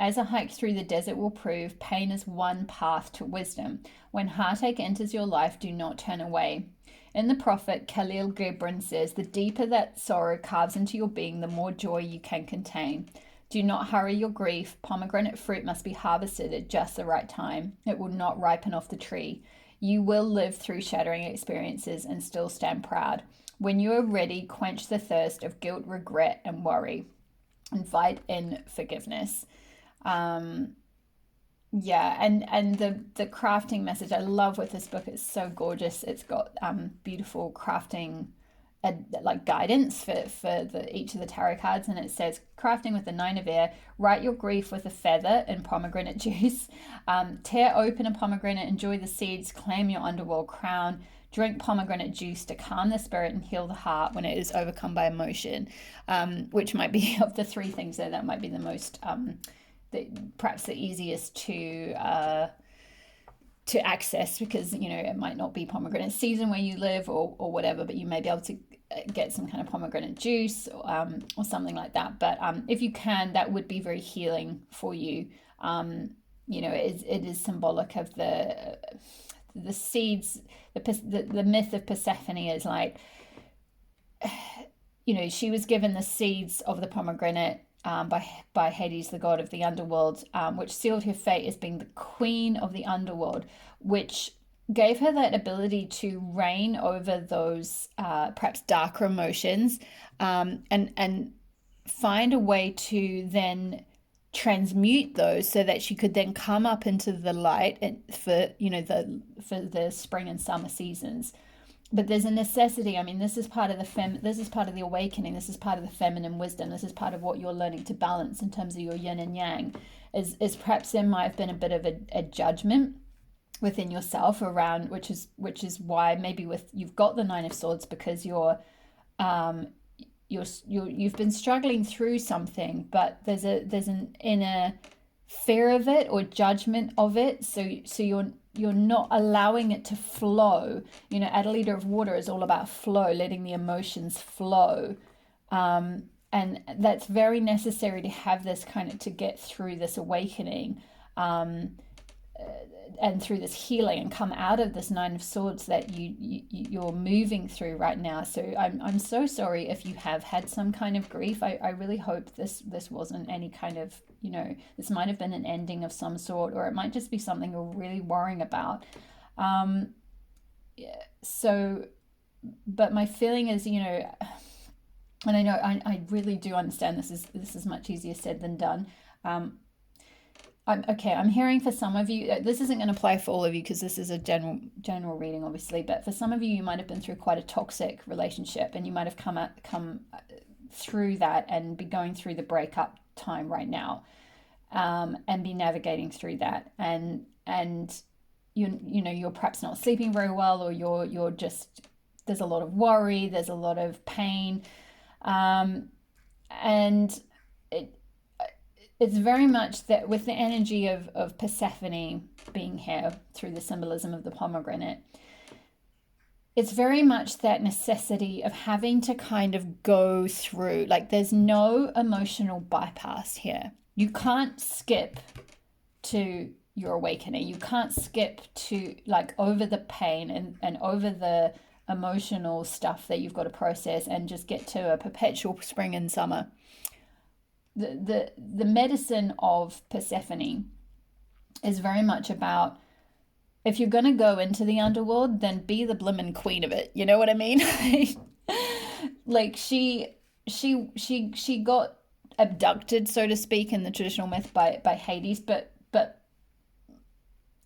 S1: As a hike through the desert will prove, pain is one path to wisdom. When heartache enters your life, do not turn away. In the prophet, Khalil Gibran says, the deeper that sorrow carves into your being, the more joy you can contain. Do not hurry your grief. Pomegranate fruit must be harvested at just the right time. It will not ripen off the tree. You will live through shattering experiences and still stand proud. When you are ready, quench the thirst of guilt, regret, and worry. Invite in forgiveness. Yeah, and the crafting message I love with this book. It's so gorgeous. It's got beautiful crafting like guidance for each of the tarot cards, and it says crafting with the nine of air, write your grief with a feather and pomegranate juice, tear open a pomegranate, enjoy the seeds, claim your underworld crown, drink pomegranate juice to calm the spirit and heal the heart when it is overcome by emotion, which might be of the three things there, that might be the most perhaps the easiest to access, because it might not be pomegranate season where you live or whatever, but you may be able to get some kind of pomegranate juice or something like that. But if you can, that would be very healing for you. It is symbolic of the seeds. The myth of Persephone is like, she was given the seeds of the pomegranate by Hades, the god of the underworld, which sealed her fate as being the queen of the underworld, which gave her that ability to reign over those perhaps darker emotions, and find a way to then transmute those so that she could then come up into the light and for the spring and summer seasons. But there's a necessity. I mean, this is part of this is part of the awakening. This is part of the feminine wisdom. This is part of what you're learning to balance in terms of your yin and yang. Is perhaps there might have been a bit of a judgment within yourself around, which is why maybe you've got the Nine of Swords, because you've been struggling through something, but there's an inner fear of it or judgment of it, so you're not allowing it to flow. Add a liter of water is all about flow, letting the emotions flow, and that's very necessary to have this kind of, to get through this awakening, and through this healing, and come out of this Nine of Swords that you're moving through right now. So I'm so sorry if you have had some kind of grief. I really hope this wasn't any kind of, this might have been an ending of some sort, or it might just be something you're really worrying about. So, but my feeling is, and I know I really do understand this is much easier said than done. I'm hearing for some of you, this isn't going to apply for all of you because this is a general reading, obviously, but for some of you might have been through quite a toxic relationship, and you might have come through that and be going through the breakup time right now, and be navigating through that, and you're perhaps not sleeping very well, or you're just, there's a lot of worry, there's a lot of pain, and it's very much that with the energy of Persephone being here through the symbolism of the pomegranate, it's very much that necessity of having to kind of go through, like there's no emotional bypass here. You can't skip to your awakening. You can't skip to like over the pain and over the emotional stuff that you've got to process and just get to a perpetual spring and summer. The medicine of Persephone is very much about, if you're going to go into the underworld, then be the blimmin' queen of it. You know what I mean? Like she got abducted, so to speak, in the traditional myth by Hades, but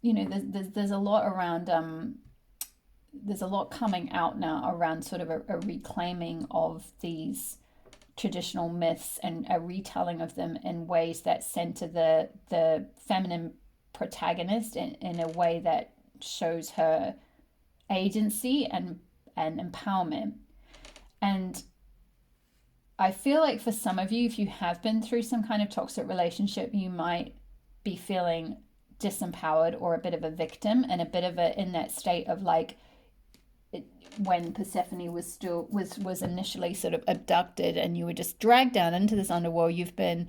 S1: there's a lot around, there's a lot coming out now around sort of a reclaiming of these traditional myths and a retelling of them in ways that center the feminine protagonist in a way that shows her agency and empowerment. And I feel like for some of you, if you have been through some kind of toxic relationship, you might be feeling disempowered or a bit of a victim, and a bit of in that state of like, when Persephone was initially sort of abducted and you were just dragged down into this underworld, you've been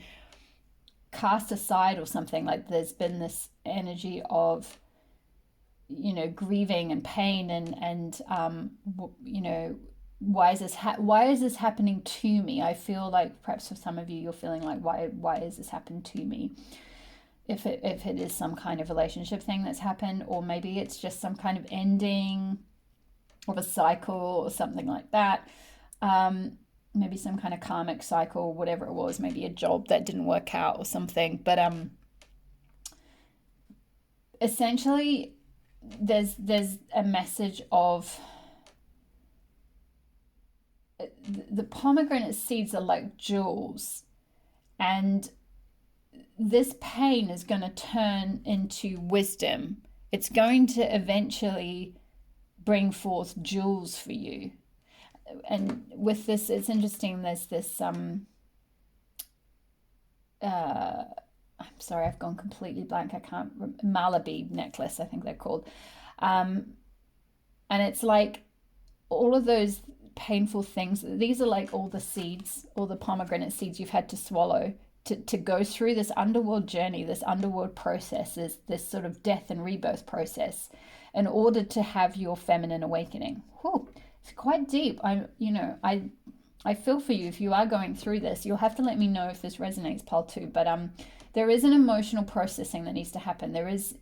S1: cast aside or something. Like there's been this energy of grieving and pain and why is this happening to me? I feel like perhaps for some of you, you're feeling like, why is this happening to me? If it is some kind of relationship thing that's happened, or maybe it's just some kind of ending of a cycle or something like that, maybe some kind of karmic cycle, whatever it was, maybe a job that didn't work out or something. But essentially there's a message of the pomegranate seeds are like jewels, and this pain is going to turn into wisdom. It's going to eventually bring forth jewels for you. And with this, it's interesting. There's this I'm sorry, I've gone completely blank. I can't. Malaby necklace, I think they're called. And it's like all of those painful things. These are like all the seeds, all the pomegranate seeds you've had to swallow to go through this underworld journey, this underworld process, this sort of death and rebirth process, in order to have your feminine awakening. Whew, it's quite deep. I feel for you if you are going through this. You'll have to let me know if this resonates, Paul, too. But there is an emotional processing that needs to happen. There is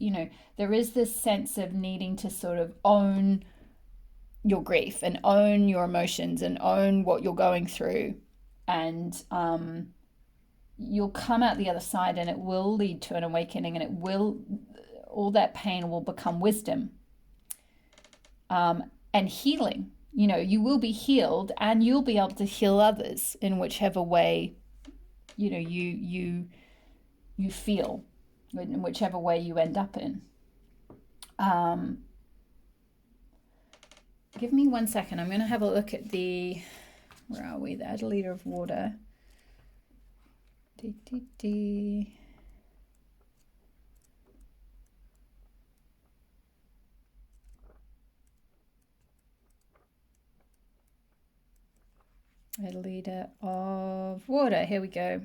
S1: this sense of needing to sort of own your grief and own your emotions and own what you're going through. And you'll come out the other side, and it will lead to an awakening, and all that pain will become wisdom and healing. You will be healed, and you'll be able to heal others in whichever way you feel, in whichever way you end up in. Give me 1 second. I'm going to have a look at where are we? The Adelaide of Water. A leader of water. Here we go.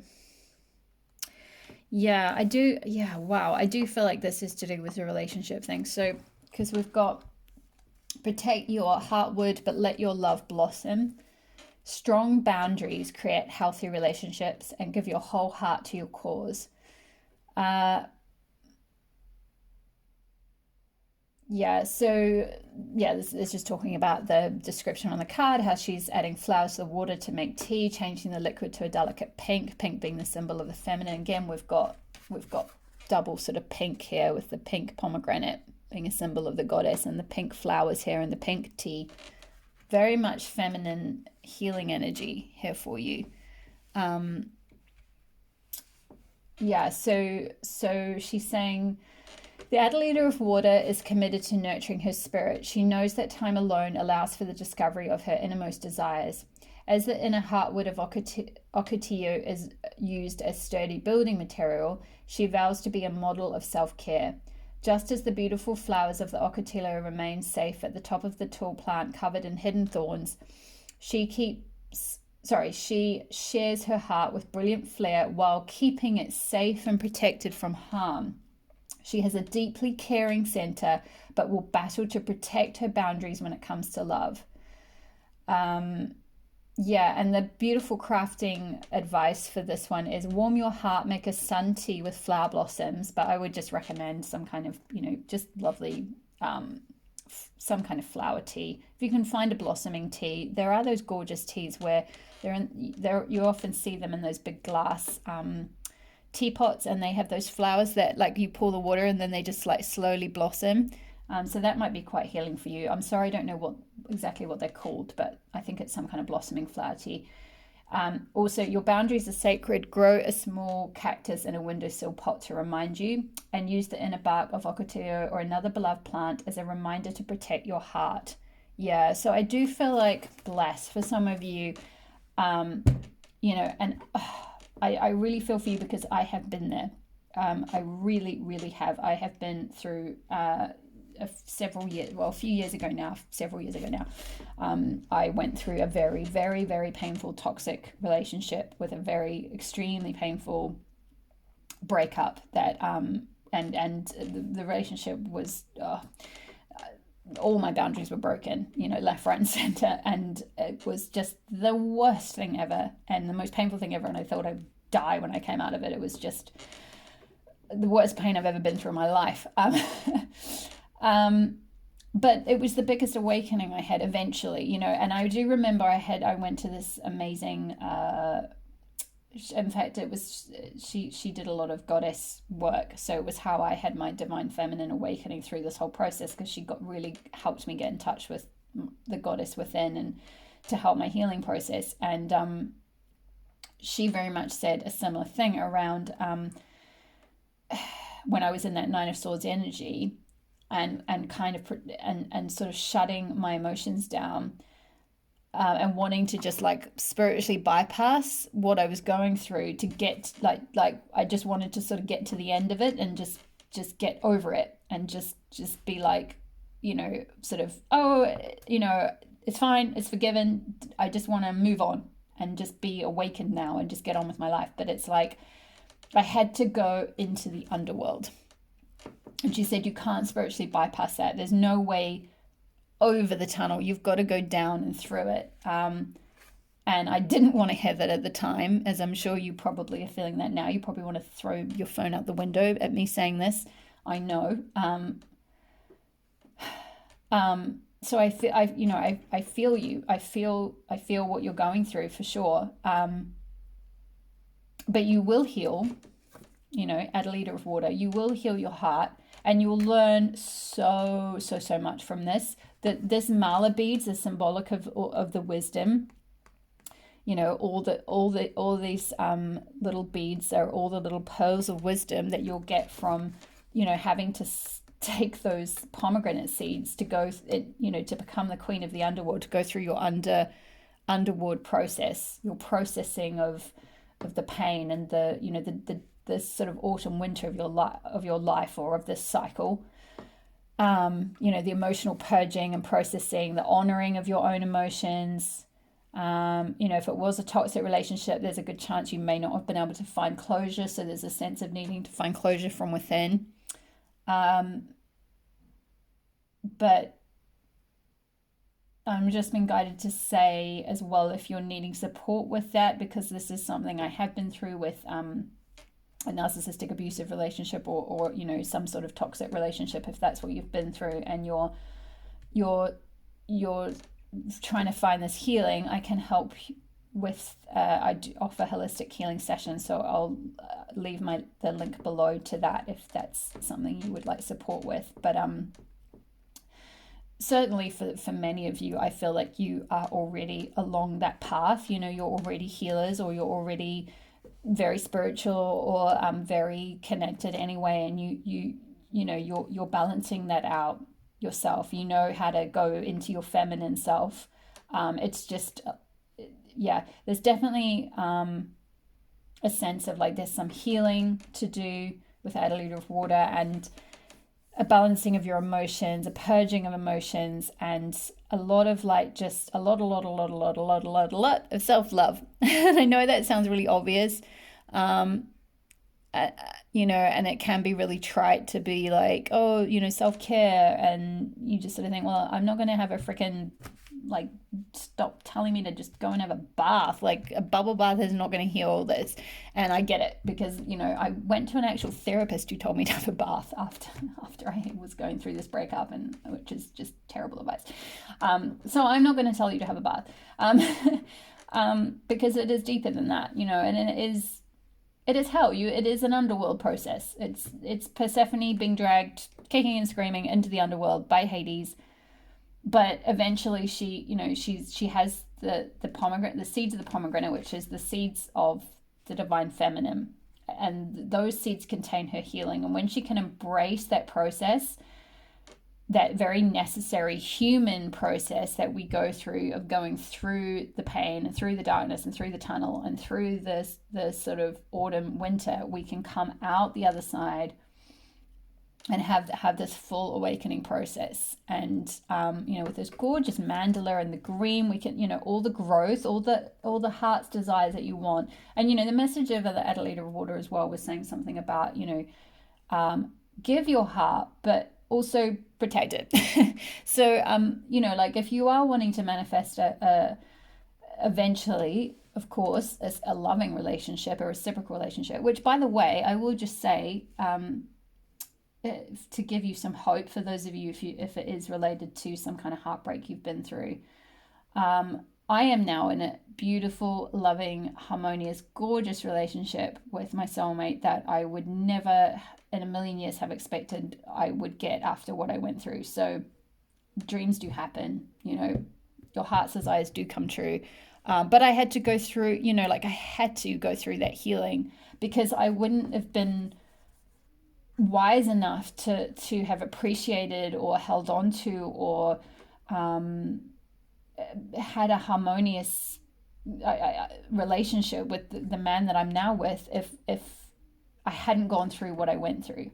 S1: Yeah, I do. Yeah, wow. I do feel like this is to do with the relationship thing. So, because we've got protect your heartwood, but let your love blossom. Strong boundaries create healthy relationships and give your whole heart to your cause. This is just talking about the description on the card, how she's adding flowers to the water to make tea, changing the liquid to a delicate pink being the symbol of the feminine. Again, we've got double sort of pink here, with the pink pomegranate being a symbol of the goddess, and the pink flowers here and the pink tea. Very much feminine healing energy here for you. So she's saying, the Adelaide of Water is committed to nurturing her spirit. She knows that time alone allows for the discovery of her innermost desires. As the inner heartwood of ocotillo is used as sturdy building material, she vows to be a model of self-care. Just as the beautiful flowers of the ocotillo remain safe at the top of the tall plant covered in hidden thorns, she shares her heart with brilliant flair while keeping it safe and protected from harm. She has a deeply caring center, but will battle to protect her boundaries when it comes to love. And the beautiful crafting advice for this one is warm your heart, make a sun tea with flower blossoms. But I would just recommend some kind of, just lovely, some kind of flower tea. If you can find a blossoming tea, there are those gorgeous teas where you often see them in those big glass teapots, and they have those flowers that like you pour the water and then they just like slowly blossom. So that might be quite healing for you. I'm sorry, I don't know exactly what they're called, but I think it's some kind of blossoming flower tea. Also, your boundaries are sacred. Grow a small cactus in a windowsill pot to remind you, and use the inner bark of ocotillo or another beloved plant as a reminder to protect your heart. Yeah, so I do feel like blessed for some of you, I really feel for you, because I have been there. I really, really have. I have been through a few years ago now, I went through a very, very, very painful toxic relationship with a very extremely painful breakup that, and the relationship was, all my boundaries were broken, left, right, and center. And it was just the worst thing ever and the most painful thing ever. And I thought I'd die when I came out of it. It was just the worst pain I've ever been through in my life. But it was the biggest awakening I had eventually, and I do remember I went to this amazing, in fact, it was, she did a lot of goddess work. So it was how I had my divine feminine awakening through this whole process, because she really helped me get in touch with the goddess within, and to help my healing process. And she very much said a similar thing around when I was in that Nine of Swords energy, and kind of and sort of shutting my emotions down, and wanting to just like spiritually bypass what I was going through to get like I just wanted to sort of get to the end of it and just get over it, and just be like, sort of, oh, it's fine, it's forgiven, I just want to move on and just be awakened now and just get on with my life. But it's like I had to go into the underworld. And she said, you can't spiritually bypass that. There's no way over the tunnel. You've got to go down and through it. And I didn't want to hear that at the time, as I'm sure you probably are feeling that now. You probably want to throw your phone out the window at me saying this. I know. So I feel, I feel you. I feel what you're going through for sure. But you will heal. Add a liter of water. You will heal your heart, and you will learn so much from this. That this mala beads are symbolic of the wisdom. All these little beads are all the little pearls of wisdom that you'll get from, having to take those pomegranate seeds to go, to become the queen of the underworld, to go through your underworld process, your processing of the pain and the sort of autumn winter of your life, or of this cycle. The emotional purging and processing, the honoring of your own emotions. If it was a toxic relationship, there's a good chance you may not have been able to find closure. So there's a sense of needing to find closure from within. But I'm just been guided to say as well, if you're needing support with that, because this is something I have been through with a narcissistic abusive relationship, or some sort of toxic relationship, if that's what you've been through, and you're trying to find this healing, I can help with I do offer holistic healing sessions, so I'll leave the link below to that if that's something you would like support with. But certainly for many of you, I feel like you are already along that path. You're already healers, or you're already very spiritual, or very connected anyway, and you're balancing that out yourself. You know how to go into your feminine self. It's just there's definitely a sense of like there's some healing to do with add a liter of water, and a balancing of your emotions, a purging of emotions, and a lot of like just a lot of self-love. And I know that sounds really obvious, and it can be really trite to be like, oh, self-care, and you just sort of think, well, I'm not going to have a freaking, like, stop telling me to just go and have a bath. Like, a bubble bath is not going to heal this. And I get it, because I went to an actual therapist who told me to have a bath after I was going through this breakup, and which is just terrible advice. So I'm not going to tell you to have a bath, because it is deeper than that, and it is hell. It is an underworld process. It's Persephone being dragged kicking and screaming into the underworld by Hades. But eventually she has the pomegranate, the seeds of the pomegranate, which is the seeds of the divine feminine. And those seeds contain her healing. And when she can embrace that process, that very necessary human process that we go through, of going through the pain and through the darkness and through the tunnel and through the sort of autumn winter, we can come out the other side and have this full awakening process. And with this gorgeous mandala and the green, we can, all the growth, all the heart's desires that you want. And the message of the add a liter of water as well was saying something about give your heart, but also protect it. So like, if you are wanting to manifest eventually, of course, a loving relationship, a reciprocal relationship, which, by the way, I will just say, to give you some hope for those of you, if it is related to some kind of heartbreak you've been through, I am now in a beautiful, loving, harmonious, gorgeous relationship with my soulmate that I would never in a million years have expected I would get after what I went through. So dreams do happen, your heart's desires do come true. But I had to go through, like I had to go through that healing, because I wouldn't have been wise enough to have appreciated or held on to or had a harmonious relationship with the man that I'm now with if I hadn't gone through what I went through.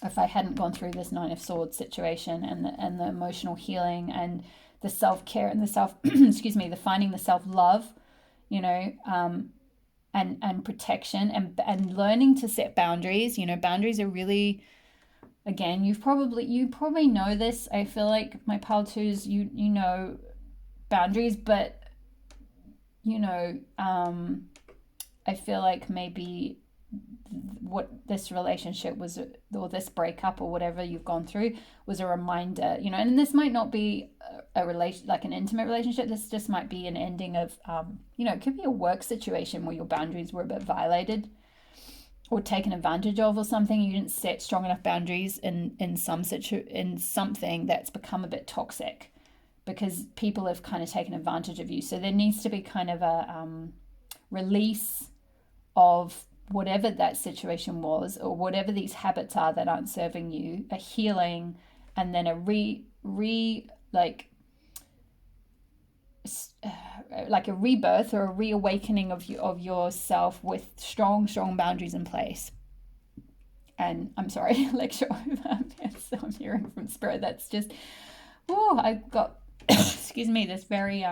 S1: If I hadn't gone through this Nine of Swords situation and the emotional healing and the self-care and the the finding the self-love, and protection and learning to set boundaries. Boundaries are really, again, you probably know this. I feel like my pile twos, you know boundaries, but I feel like maybe what this relationship was, or this breakup or whatever you've gone through, was a reminder, and this might not be a relation, like an intimate relationship. This just might be an ending of, it could be a work situation where your boundaries were a bit violated or taken advantage of, or something. You didn't set strong enough boundaries in something that's become a bit toxic, because people have kind of taken advantage of you. So there needs to be kind of a release of whatever that situation was, or whatever these habits are that aren't serving you, a healing, and then a like a rebirth or a reawakening of yourself with strong boundaries in place. And I'm sorry, lecture over. So I'm hearing from spirit. That's just, I got excuse me, this very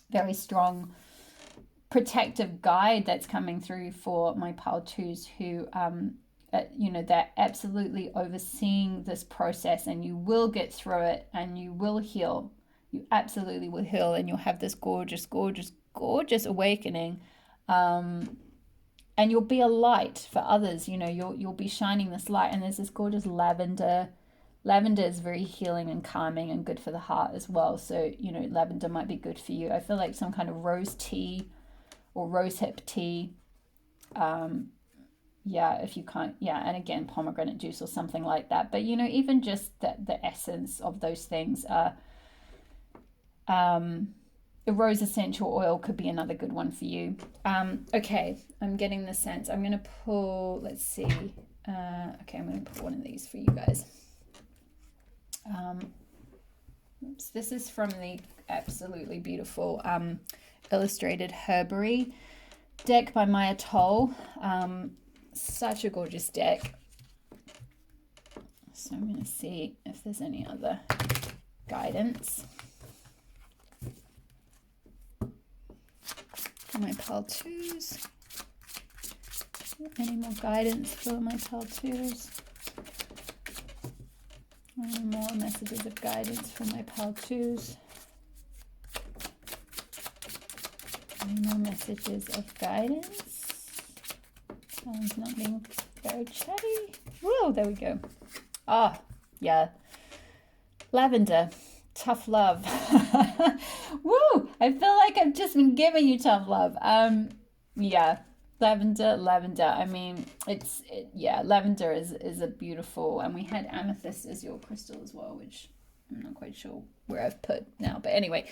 S1: very strong protective guide that's coming through for my pile twos who they're absolutely overseeing this process, and you will get through it, and you will heal. You absolutely will heal, and you'll have this gorgeous awakening, and you'll be a light for others. You'll be shining this light. And there's this gorgeous lavender. Lavender is very healing and calming and good for the heart as well. So lavender might be good for you. I feel like some kind of rose tea or rosehip tea, if you can't, and again, pomegranate juice or something like that. But even just the essence of those things are, the rose essential oil could be another good one for you. Okay, I'm getting the sense. I'm going to pull, let's see. Okay, I'm going to pull one of these for you guys. This is from the absolutely beautiful Illustrated Herbery deck by Maya Toll. Such a gorgeous deck. So I'm going to see if there's any other guidance for my pile twos. Any more guidance for my pile twos? Any more messages of guidance for my pile twos? Any more messages of guidance? Someone's not being very chatty. Whoa, there we go. Yeah. Lavender, tough love. Woo! I feel like I've just been giving you tough love. Yeah. Lavender. I mean, lavender is a beautiful, and we had amethyst as your crystal as well, which I'm not quite sure where I've put now. But anyway,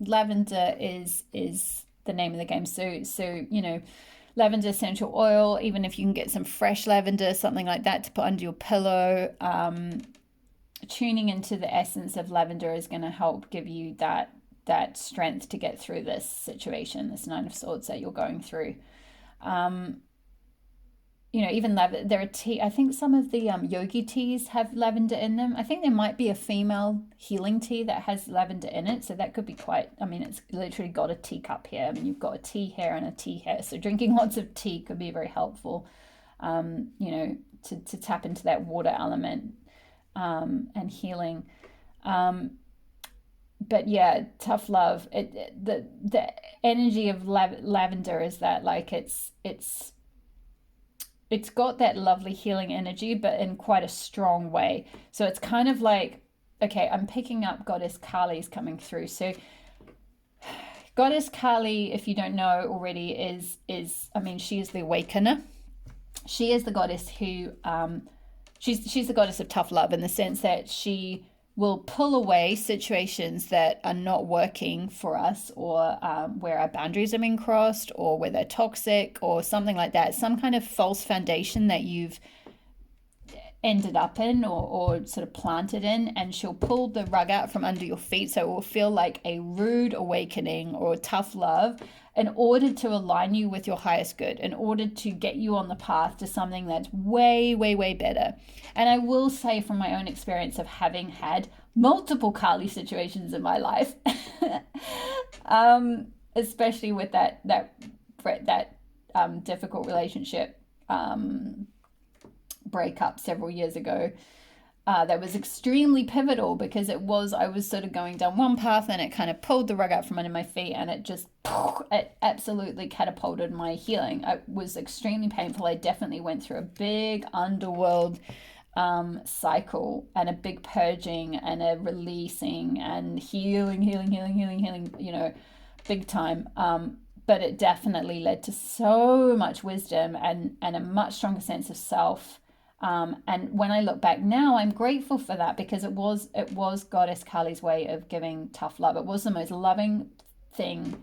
S1: lavender is the name of the game. So lavender essential oil, even if you can get some fresh lavender, something like that to put under your pillow, tuning into the essence of lavender is going to help give you that strength to get through this situation, this Nine of Swords that you're going through. Even there are tea. I think some of the yogi teas have lavender in them. I think there might be a female healing tea that has lavender in it, so that could be quite. I mean, it's literally got a teacup here. I mean, you've got a tea here and a tea here, so drinking lots of tea could be very helpful. To tap into that water element and healing. But yeah, tough love. The energy of lavender is that, like, it's got that lovely healing energy, but in quite a strong way. So it's kind of like, okay, I'm picking up Goddess Kali's coming through. So Goddess Kali, if you don't know already, is I mean, she is the awakener. She is the goddess who she's the goddess of tough love in the sense that she will pull away situations that are not working for us, or where our boundaries are being crossed, or where they're toxic or something like that, some kind of false foundation that you've ended up in, or sort of planted in, and she'll pull the rug out from under your feet, so it will feel like a rude awakening or tough love, in order to align you with your highest good, in order to get you on the path to something that's way, way, way better. And I will say, from my own experience of having had multiple Kali situations in my life, especially with that difficult relationship breakup several years ago, that was extremely pivotal, because I was sort of going down one path, and it kind of pulled the rug out from under my feet, and it absolutely catapulted my healing. It was extremely painful. I definitely went through a big underworld cycle, and a big purging, and a releasing, and healing, big time. But it definitely led to so much wisdom, and a much stronger sense of self. And when I look back now, I'm grateful for that, because it was Goddess Kali's way of giving tough love. It was the most loving thing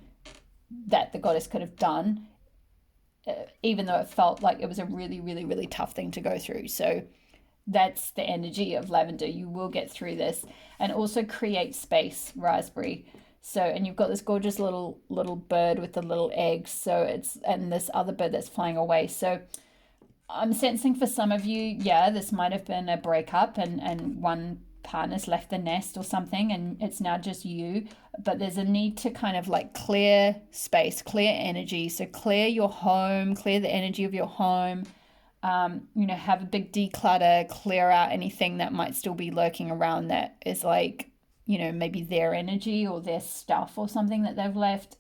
S1: that the goddess could have done, even though it felt like it was a really, really, really tough thing to go through. So that's the energy of lavender. You will get through this. And also create space, raspberry. So, and you've got this gorgeous little bird with the little eggs. So and this other bird that's flying away. So I'm sensing for some of you, this might have been a breakup, and one partner's left the nest or something, and it's now just you. But there's a need to kind of like clear space, clear energy. So clear your home, clear the energy of your home. Have a big declutter, clear out anything that might still be lurking around, that is like, maybe their energy or their stuff or something that they've left.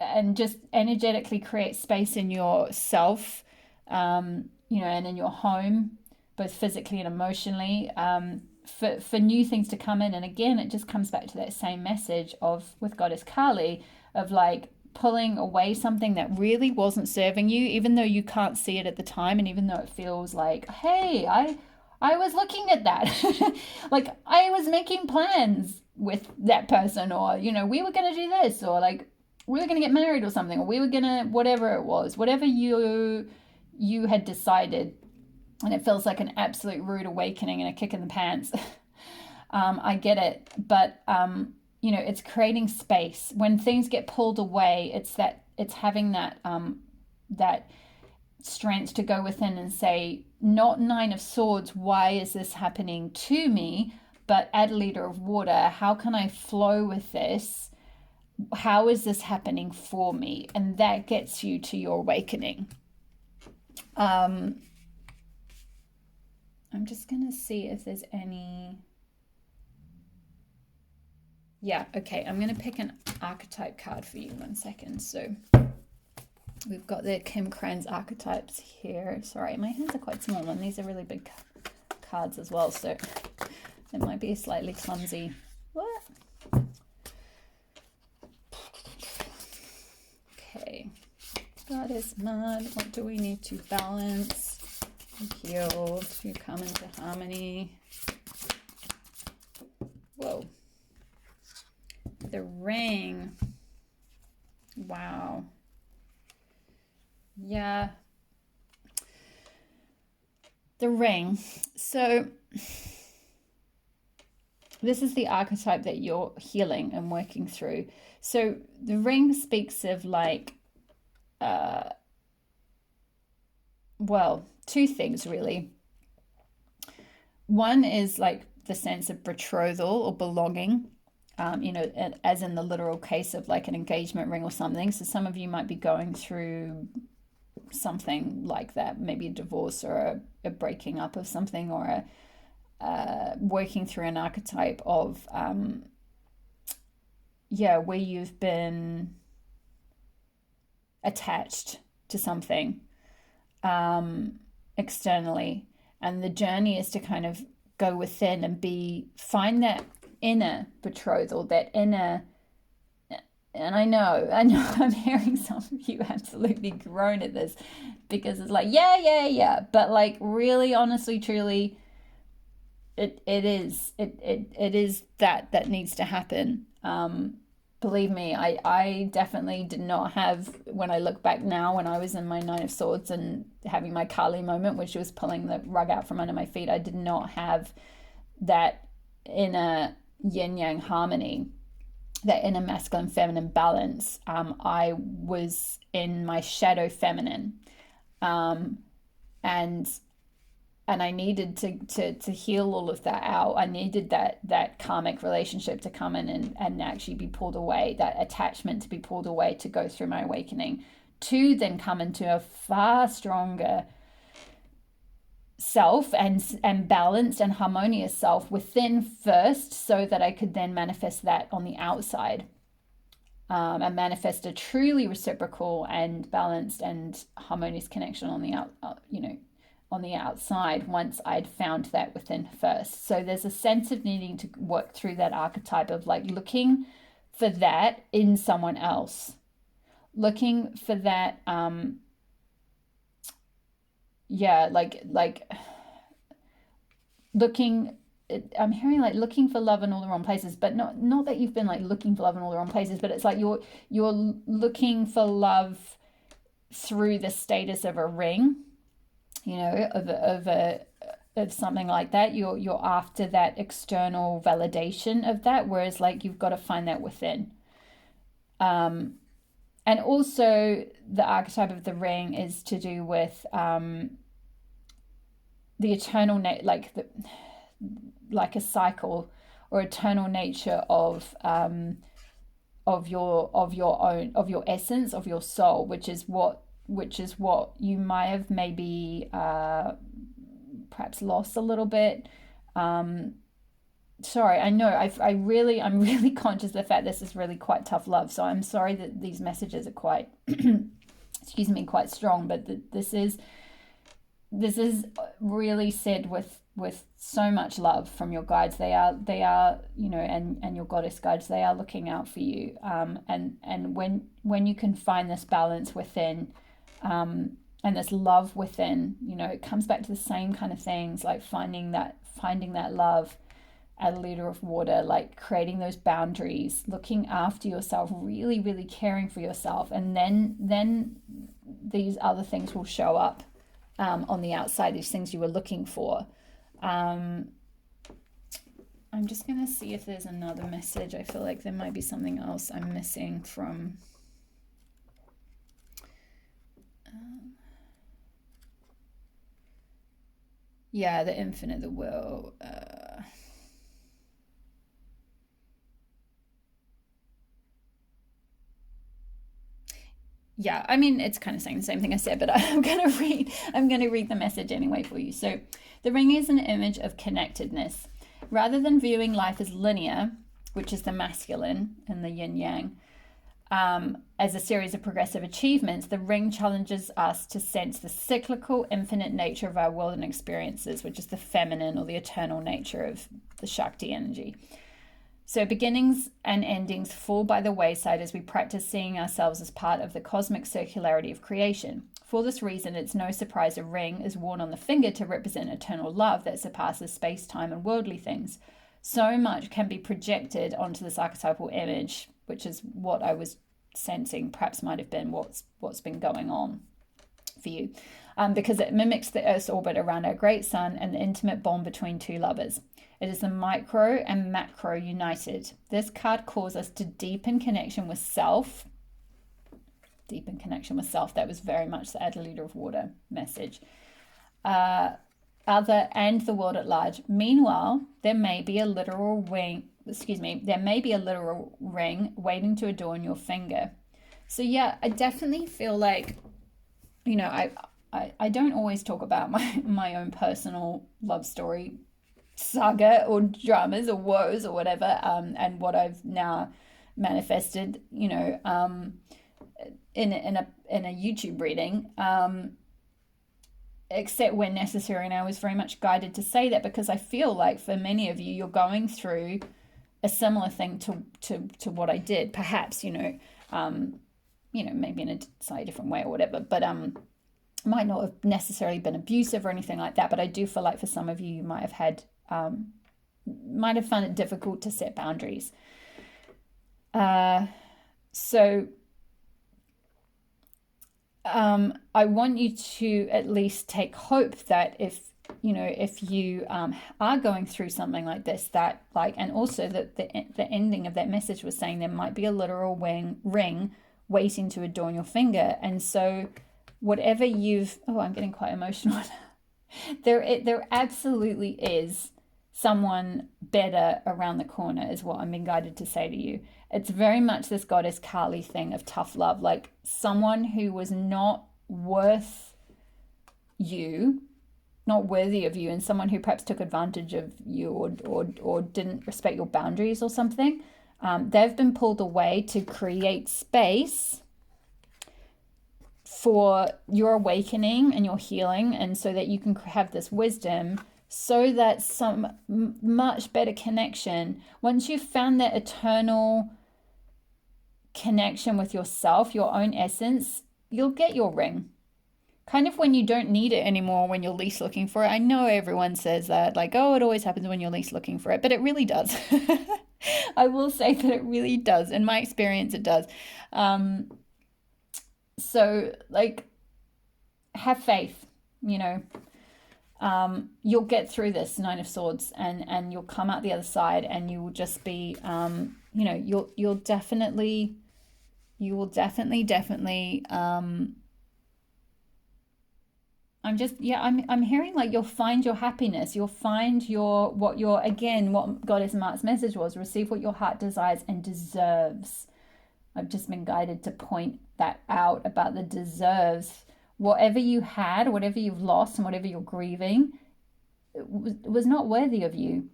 S1: And just energetically create space in yourself, and in your home, both physically and emotionally, for new things to come in. And again, it just comes back to that same message with Goddess Kali, of like pulling away something that really wasn't serving you, even though you can't see it at the time, and even though it feels like, hey, I was looking at that. Like I was making plans with that person, or we were going to do this, or like we were going to get married or something, or we were going to, whatever it was, whatever you had decided, and it feels like an absolute rude awakening and a kick in the pants. I get it, but it's creating space. When things get pulled away, it's having that strength to go within and say, not Nine of Swords, why is this happening to me, but add a liter of water. How can I flow with this? How is this happening for me? And that gets you to your awakening. I'm just going to see if there's any. Yeah, okay. I'm going to pick an archetype card for you. 1 second. So we've got the Kim Kranz archetypes here. Sorry, my hands are quite small, and these are really big cards as well. So it might be slightly clumsy. What? Okay. Goddess Maat, what do we need to balance, heal, to come into harmony? Whoa. The ring. Wow. Yeah. The ring. So this is the archetype that you're healing and working through. So the ring speaks of like, two things really. One is like the sense of betrothal or belonging, as in the literal case of like an engagement ring or something. So some of you might be going through something like that, maybe a divorce or a breaking up of something, or working through an archetype of where you've been attached to something externally, and the journey is to kind of go within and find that inner betrothal, that inner And I know I'm hearing some of you absolutely groan at this because it's like, yeah, yeah, yeah. But like really, honestly, truly, it is that needs to happen. Believe me, I definitely did not have, when I look back now, when I was in my Nine of Swords and having my Kali moment, which was pulling the rug out from under my feet, I did not have that inner yin yang harmony, that inner masculine feminine balance. I was in my shadow feminine, um, and I needed to heal all of that out. I needed that karmic relationship to come in and actually be pulled away, that attachment to be pulled away, to go through my awakening, to then come into a far stronger self and balanced and harmonious self within first, so that I could then manifest that on the outside, and manifest a truly reciprocal and balanced and harmonious connection on the on the outside, once I'd found that within first. So there's a sense of needing to work through that archetype of like looking for that in someone else, looking for that, yeah, like looking, I'm hearing like looking for love in all the wrong places, but not that you've been like looking for love in all the wrong places, but it's like you're looking for love through the status of a ring, of something like that. You're after that external validation of that, whereas like you've got to find that within. And also the archetype of the ring is to do with the eternal like a cycle or eternal nature of your essence, of your soul, which is what you might have maybe perhaps lost a little bit. Sorry, I know I'm really conscious of the fact this is really quite tough love, so I'm sorry that these messages are quite excuse me, quite strong, but this is really said with so much love from your guides. They are and your goddess guides, they are looking out for you, and when you can find this balance within, and this love within, it comes back to the same kind of things, like finding that love at a liter of water, like creating those boundaries, looking after yourself, really, really caring for yourself, and then these other things will show up on the outside, these things you were looking for. I'm just going to see if there's another message. I feel like there might be something else I'm missing from... yeah, the infinite, the will. Yeah, I mean, it's kind of saying the same thing I said, but I'm gonna read the message anyway for you. So the ring is an image of connectedness. Rather than viewing life as linear, which is the masculine and the yin yang, as a series of progressive achievements, the ring challenges us to sense the cyclical, infinite nature of our world and experiences, which is the feminine or the eternal nature of the Shakti energy. So beginnings and endings fall by the wayside as we practice seeing ourselves as part of the cosmic circularity of creation. For this reason, it's no surprise a ring is worn on the finger to represent eternal love that surpasses space, time, and worldly things. So much can be projected onto this archetypal image, which is what I was sensing perhaps might have been what's been going on for you, because it mimics the Earth's orbit around our great sun and the intimate bond between two lovers. It is the micro and macro united. This card calls us to deepen connection with self. Deepen connection with self. That was very much the add a liter of water message. Other and the world at large. Meanwhile, there may be a literal ring. There may be a literal ring waiting to adorn your finger. So yeah, I definitely feel like, I don't always talk about my own personal love story saga or dramas or woes or whatever, and what I've now manifested, in a YouTube reading, except when necessary. And I was very much guided to say that because I feel like for many of you, you're going through a similar thing to what I did, perhaps, maybe in a slightly different way or whatever, but might not have necessarily been abusive or anything like that. But I do feel like for some of you, you might have found it difficult to set boundaries. So I want you to at least take hope that if you are going through something like this, that and also that the ending of that message was saying there might be a literal ring waiting to adorn your finger. And so whatever I'm getting quite emotional. there absolutely is someone better around the corner, is what I'm being guided to say to you. It's very much this goddess Kali thing of tough love, like someone who was not worthy of you, and someone who perhaps took advantage of you or didn't respect your boundaries or something. They've been pulled away to create space for your awakening and your healing, and so that you can have this wisdom, so that some much better connection, once you've found that eternal connection with yourself, your own essence, you'll get your ring. Kind of when you don't need it anymore, when you're least looking for it. I know everyone says that, like, oh, it always happens when you're least looking for it, but it really does. I will say that it really does. In my experience, it does. So, like, have faith, you'll get through this Nine of Swords, and you'll come out the other side, and you will just be, you will definitely, I'm hearing like you'll find your happiness. You'll find what Goddess Maat's message was: receive what your heart desires and deserves. I've just been guided to point that out about the deserves. Whatever you had, whatever you've lost, and whatever you're grieving, it was not worthy of you.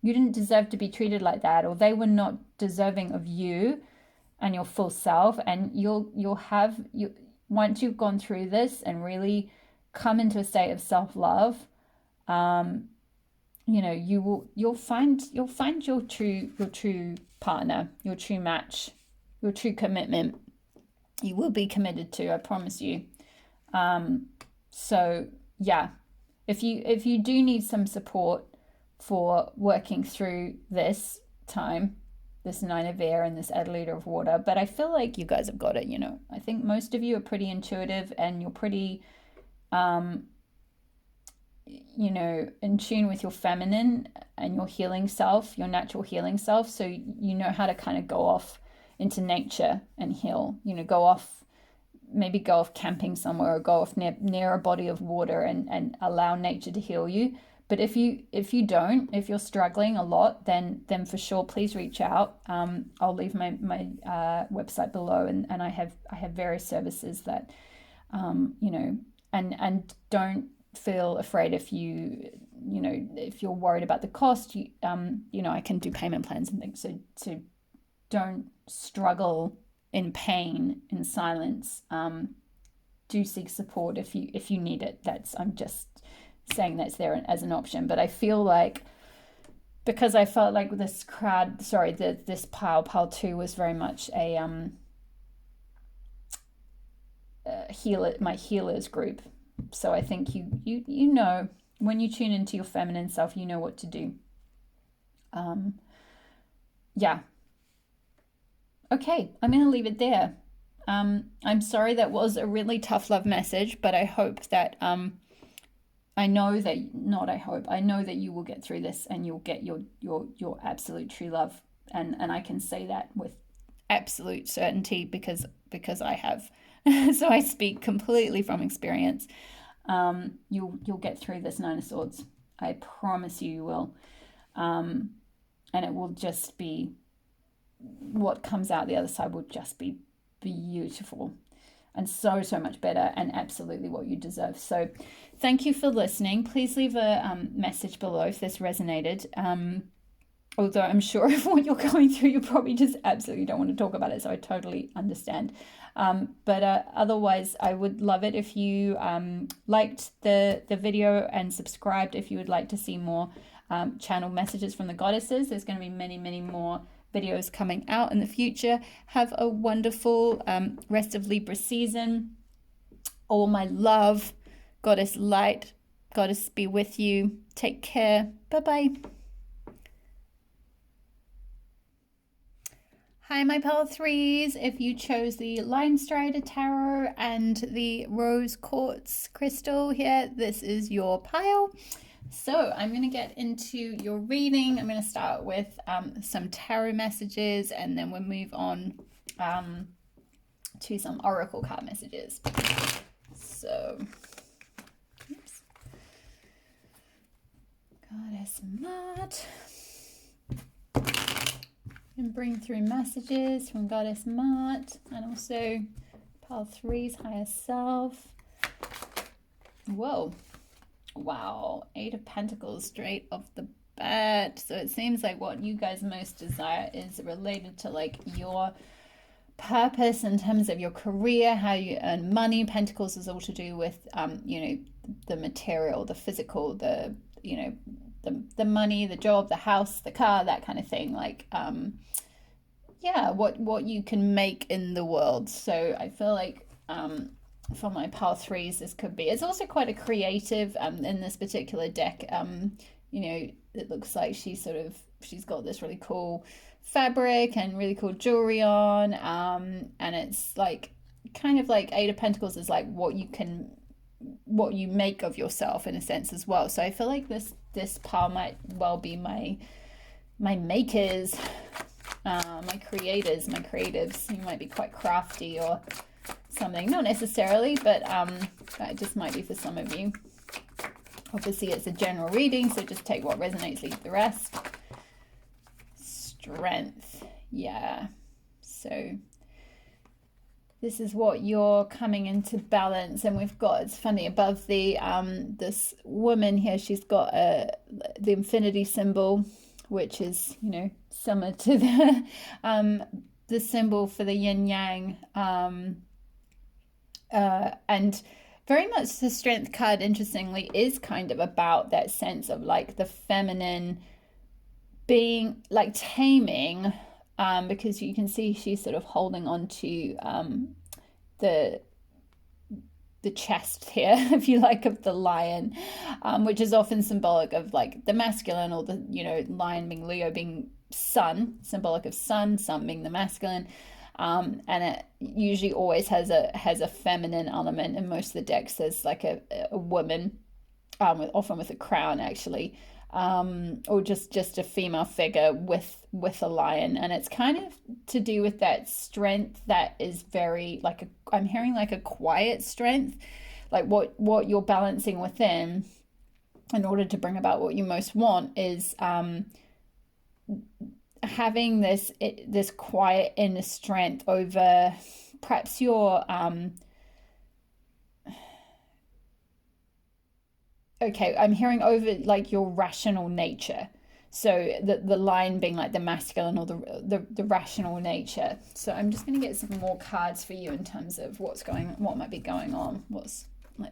S1: You didn't deserve to be treated like that, or they were not deserving of you and your full self. And once you've gone through this and really come into a state of self-love, you'll find your true partner, your true match, your true commitment. You will be committed to, I promise you. So yeah, if you do need some support for working through this time, this Nine of Air and this Adelaide of Water, but I feel like you guys have got it. I think most of you are pretty intuitive, and you're pretty in tune with your feminine and your healing self, your natural healing self. So you know how to kind of go off into nature and heal, go off camping somewhere, or go off near a body of water and allow nature to heal you. But if you're struggling a lot, then for sure, please reach out. I'll leave my website below, and I have various services that, and don't feel afraid if if you're worried about the cost. I can do payment plans and things. So don't struggle in pain in silence. Do seek support if you need it. I'm just saying that's there as an option. But I feel like, because I felt like this pile 2 was very much a my healers group. So I think you know, when you tune into your feminine self, you know what to do. Yeah. Okay, I'm going to leave it there. I'm sorry that was a really tough love message, but I hope that I know that you will get through this, and you'll get your absolute true love, and I can say that with absolute certainty because I have. So I speak completely from experience. You'll get through this Nine of Swords. I promise you will. And it will just be, what comes out the other side will just be beautiful, and so much better, and absolutely what you deserve. So thank you for listening. Please leave a message below if this resonated. although I'm sure if what you're going through, you probably just absolutely don't want to talk about it. So I totally understand. But otherwise, I would love it if you liked the video and subscribed if you would like to see more channel messages from the goddesses. There's going to be many, many more videos coming out in the future. Have a wonderful rest of Libra season. All my love. Goddess light. Goddess be with you. Take care. Bye-bye. Hi, my Pile 3s. If you chose the Lion Strider Tarot and the Rose Quartz Crystal here, this is your pile. So I'm going to get into your reading. I'm going to start with some tarot messages, and then we'll move on to some oracle card messages. So, oops. Goddess Maat. And bring through messages from Goddess Maat, and also Pile 3's higher self. Whoa. Wow. 8 of Pentacles straight off the bat. So it seems like what you guys most desire is related to like your purpose in terms of your career, how you earn money. Pentacles is all to do with, you know, the material, the physical, the, you know, the money, the job, the house, the car, that kind of thing. Like, yeah, what you can make in the world. So I feel like for my Pile 3s, this could be. It's also quite a creative in this particular deck. You know, it looks like she's got this really cool fabric and really cool jewelry on. And it's like kind of like 8 of Pentacles is like what you make of yourself in a sense as well. So I feel like this pile might well be my makers, my creators, my creatives. You might be quite crafty or something, not necessarily, but that just might be for some of you. Obviously it's a general reading, so just take what resonates, leave the rest. Strength, yeah. So this is what you're coming into balance. And we've got, it's funny, above the this woman here, she's got the infinity symbol, which is, you know, similar to the symbol for the yin yang, and very much the Strength card, interestingly, is kind of about that sense of like the feminine being like taming, because you can see she's sort of holding on to the chest here, if you like, of the lion, which is often symbolic of like the masculine, or the, you know, lion being Leo, being sun, symbolic of sun being the masculine. And it usually always has a feminine element. In most of the decks there's like a woman, often with a crown actually, or just a female figure with a lion. And it's kind of to do with that strength that is very like I'm hearing like a quiet strength, like what you're balancing within in order to bring about what you most want is having this quiet inner strength over perhaps your okay, I'm hearing over like your rational nature. So the line being like the masculine, or the rational nature. So I'm just going to get some more cards for you in terms of what might be going on. Let's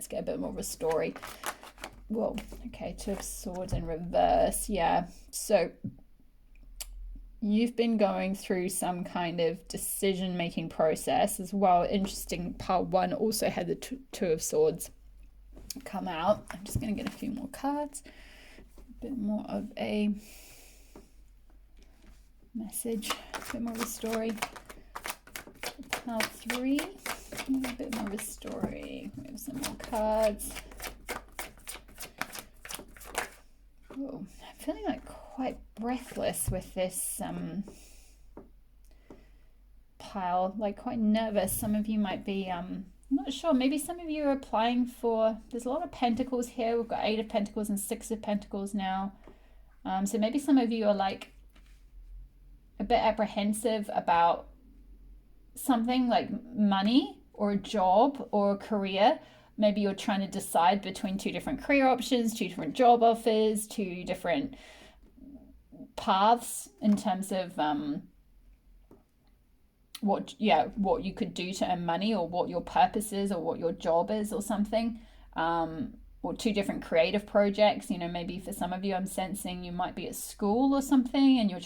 S1: get a bit more of a story. Whoa, okay, 2 of Swords in reverse. Yeah, so you've been going through some kind of decision-making process as well. Interesting, Part 1 also had the 2 of Swords come out. I'm just going to get a few more cards. A bit more of a message, a bit more of a story. Part 3, a bit more of a story. We have some more cards. Oh, I'm feeling like quite breathless with this pile, like quite nervous. Some of you might be, I'm not sure, maybe some of you are applying for, there's a lot of pentacles here. We've got 8 of Pentacles and 6 of Pentacles now. So maybe some of you are like a bit apprehensive about something like money or a job or a career. Maybe you're trying to decide between 2 different career options, 2 different job offers, 2 different paths in terms of what you could do to earn money, or what your purpose is, or what your job is, or something. Or two different creative projects. Maybe for some of you, I'm sensing you might be at school or something, and you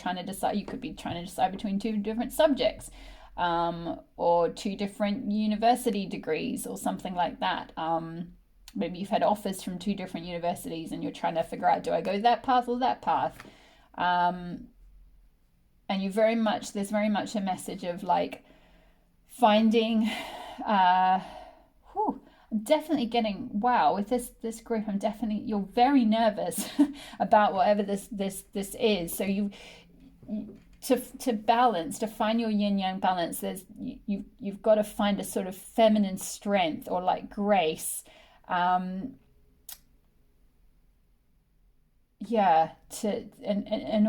S1: could be trying to decide between two different subjects, or two different university degrees or something like that. Maybe you've had offers from two different universities and you're trying to figure out, do I go that path or that path? And there's very much a message of like finding, I'm definitely getting, wow, with this group, you're very nervous about whatever this is. So to balance, to find your yin yang balance, you've got to find a sort of feminine strength, or like grace, in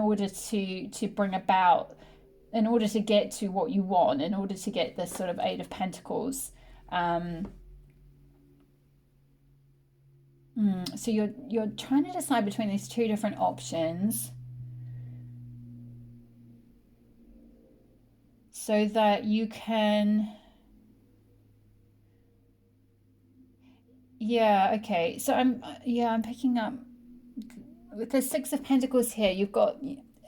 S1: order to bring about, in order to get to what you want, in order to get this sort of Eight of Pentacles. So you're trying to decide between these two different options, so that you can, okay. So I'm picking up with the Six of Pentacles here. You've got,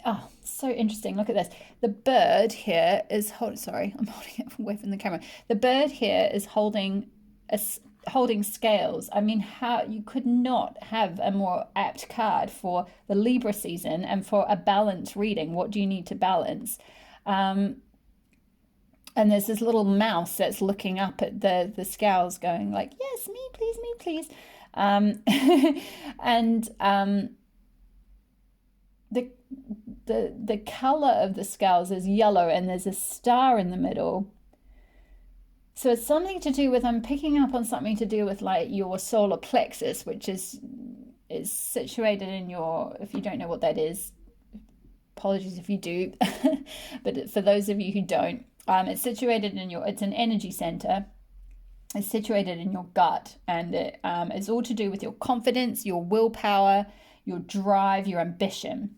S1: oh, so interesting. Look at this. The bird here is sorry, I'm holding it away from the camera. The bird here is holding scales. I mean, how you could not have a more apt card for the Libra season and for a balance reading. What do you need to balance? And there's this little mouse that's looking up at the scales, going like, yes, me please. And the color of the scales is yellow, and there's a star in the middle. So it's something to do with, I'm picking up on something to do with like your solar plexus, which is situated in your, if you don't know what that is, apologies if you do, but for those of you who don't, it's situated in it's an energy center. It's situated in your gut, and it is all to do with your confidence, your willpower, your drive, your ambition.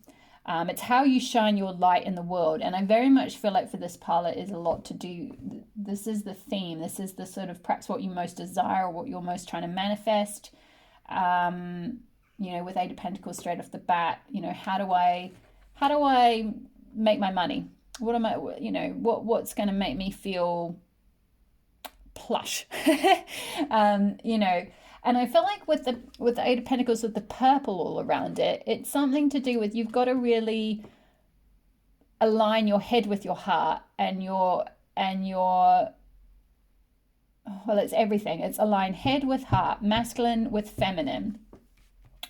S1: It's how you shine your light in the world. And I very much feel like for this Parla is a lot to do. This is the theme. This is the sort of perhaps what you most desire, or what you're most trying to manifest. With Eight of Pentacles straight off the bat, how do I make my money? What am I, what's going to make me feel plush? And I feel like with the Eight of Pentacles, with the purple all around it, it's something to do with, you've got to really align your head with your heart, and your well, it's everything. It's align head with heart, masculine with feminine.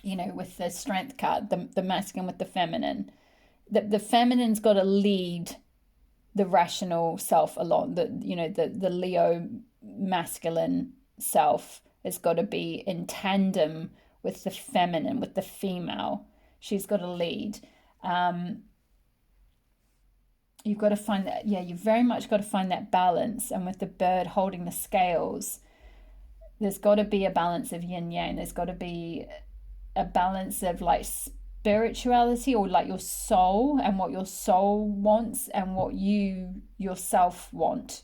S1: With the Strength card, the masculine with the feminine. The feminine's got to lead the rational self along. The Leo masculine self has got to be in tandem with the feminine, with the female. She's got to lead. You've got to find that, you've very much got to find that balance. And with the bird holding the scales, there's got to be a balance of yin yang. There's got to be a balance of like spirituality, or like your soul, and what your soul wants, and what you yourself want.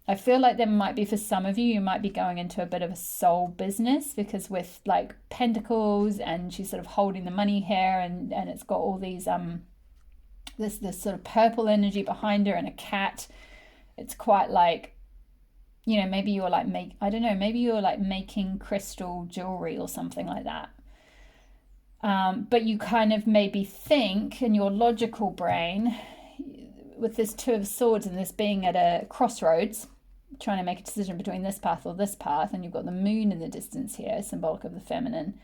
S1: I feel like there might be, for some of you might be going into a bit of a soul business, because with like Pentacles, and she's sort of holding the money here, and it's got all these this sort of purple energy behind her, and a cat. It's quite like, maybe you're like maybe you're like making crystal jewelry or something like that. But you kind of maybe think in your logical brain, with this Two of Swords and this being at a crossroads, trying to make a decision between this path or this path, and you've got the moon in the distance here, symbolic of the feminine.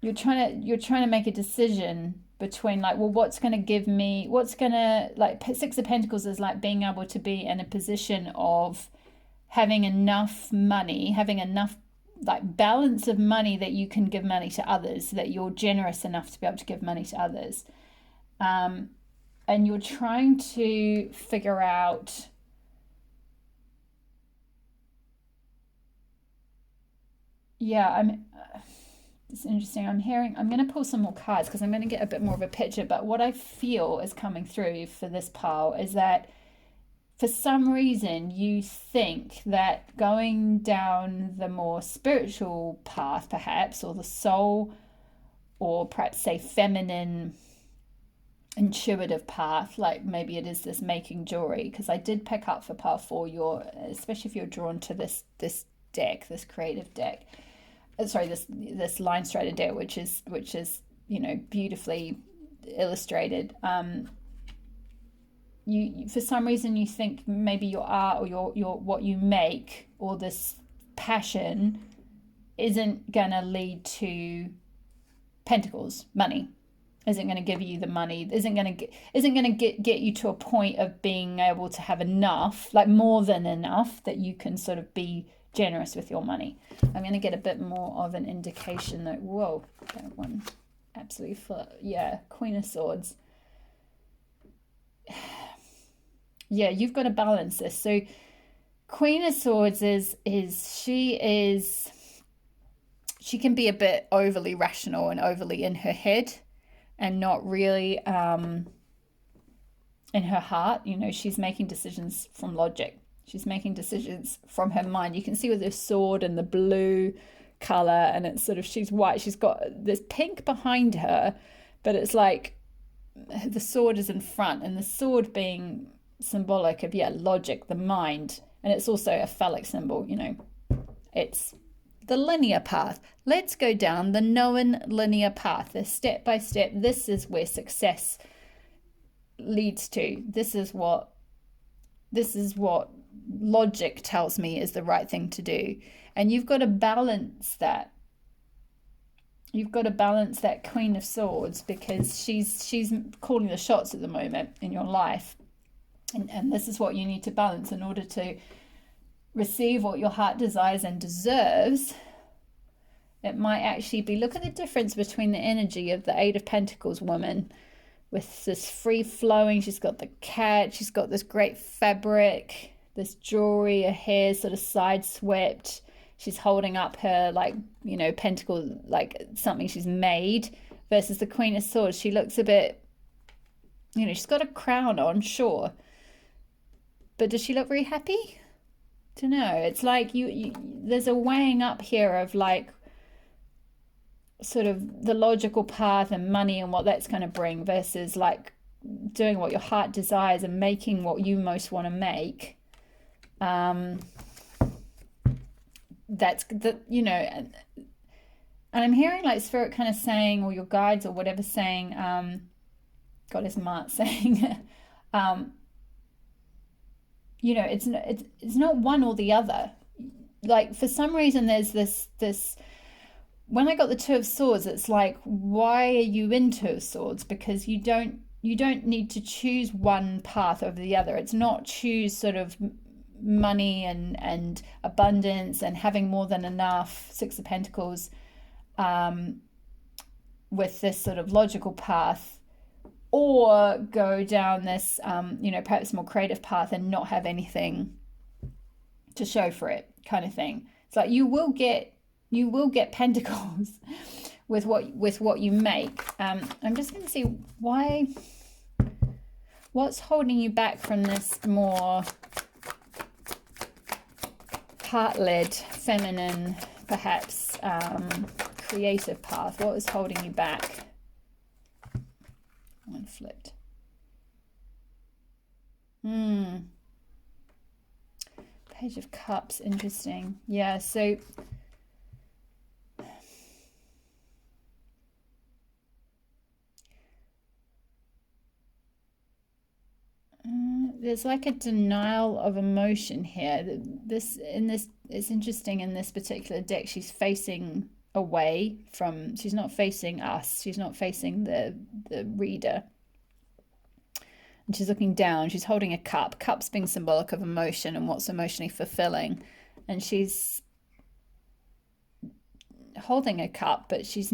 S1: You're trying to make a decision between like, well, what's going to give me, like Six of Pentacles is like being able to be in a position of having enough money, having enough like balance of money that you can give money to others, that you're generous enough to be able to give money to others. And you're trying to figure out, It's interesting. I'm going to pull some more cards because I'm going to get a bit more of a picture. But what I feel is coming through for this pile is that for some reason you think that going down the more spiritual path, perhaps, or the soul, or perhaps say feminine intuitive path, like maybe it is this making jewelry, because I did pick up for part 4 your, especially if you're drawn to this deck, this creative deck, sorry, this line strider deck, which is beautifully illustrated. You for some reason you think maybe your art or your what you make, or this passion, isn't gonna lead to pentacles, money, isn't going to give you the money, isn't going to get you to a point of being able to have enough, like more than enough, that you can sort of be generous with your money. I'm going to get a bit more of an indication that, whoa, that one absolutely full. Yeah, Queen of Swords. Yeah, you've got to balance this. So Queen of Swords she can be a bit overly rational and overly in her head, and not really in her heart. She's making decisions from logic. She's making decisions from her mind. You can see with her sword and the blue color, and it's sort of, she's white. She's got this pink behind her, but it's like the sword is in front, and the sword being symbolic of, logic, the mind. And it's also a phallic symbol, it's the linear path. Let's go down the known linear path, the step by step. This is where success leads to. This is what logic tells me is the right thing to do. And you've got to balance that. You've got to balance that Queen of Swords, because she's calling the shots at the moment in your life. And this is what you need to balance in order to receive what your heart desires and deserves. It might actually be, look at the difference between the energy of the Eight of Pentacles woman with this free flowing, she's got the cat, she's got this great fabric, this jewelry, her hair sort of side swept, she's holding up her pentacle, like something she's made, versus the Queen of Swords. She looks a bit, she's got a crown on, sure, but does she look very happy? To know, it's like you there's a weighing up here of like sort of the logical path and money and what that's going to bring, versus like doing what your heart desires and making what you most want to make. That's the and I'm hearing like Spirit kind of saying, or your guides or whatever saying, Goddess Maat saying it's not one or the other. Like for some reason there's this when I got the Two of Swords, it's like, why are you in Two of Swords? Because you don't need to choose one path over the other. It's not choose sort of money and abundance and having more than enough, Six of Pentacles, with this sort of logical path, or go down this, perhaps more creative path and not have anything to show for it, kind of thing. It's like you will get pentacles with what you make. I'm just going to see what's holding you back from this more heart-led, feminine, perhaps creative path. What is holding you back? One flipped. Page of Cups, interesting. Yeah, so there's like a denial of emotion here. It's interesting, in this particular deck, she's facing away from, she's not facing us, she's not facing the reader, and she's looking down. She's holding a cup, cups being symbolic of emotion and what's emotionally fulfilling, and she's holding a cup, but she's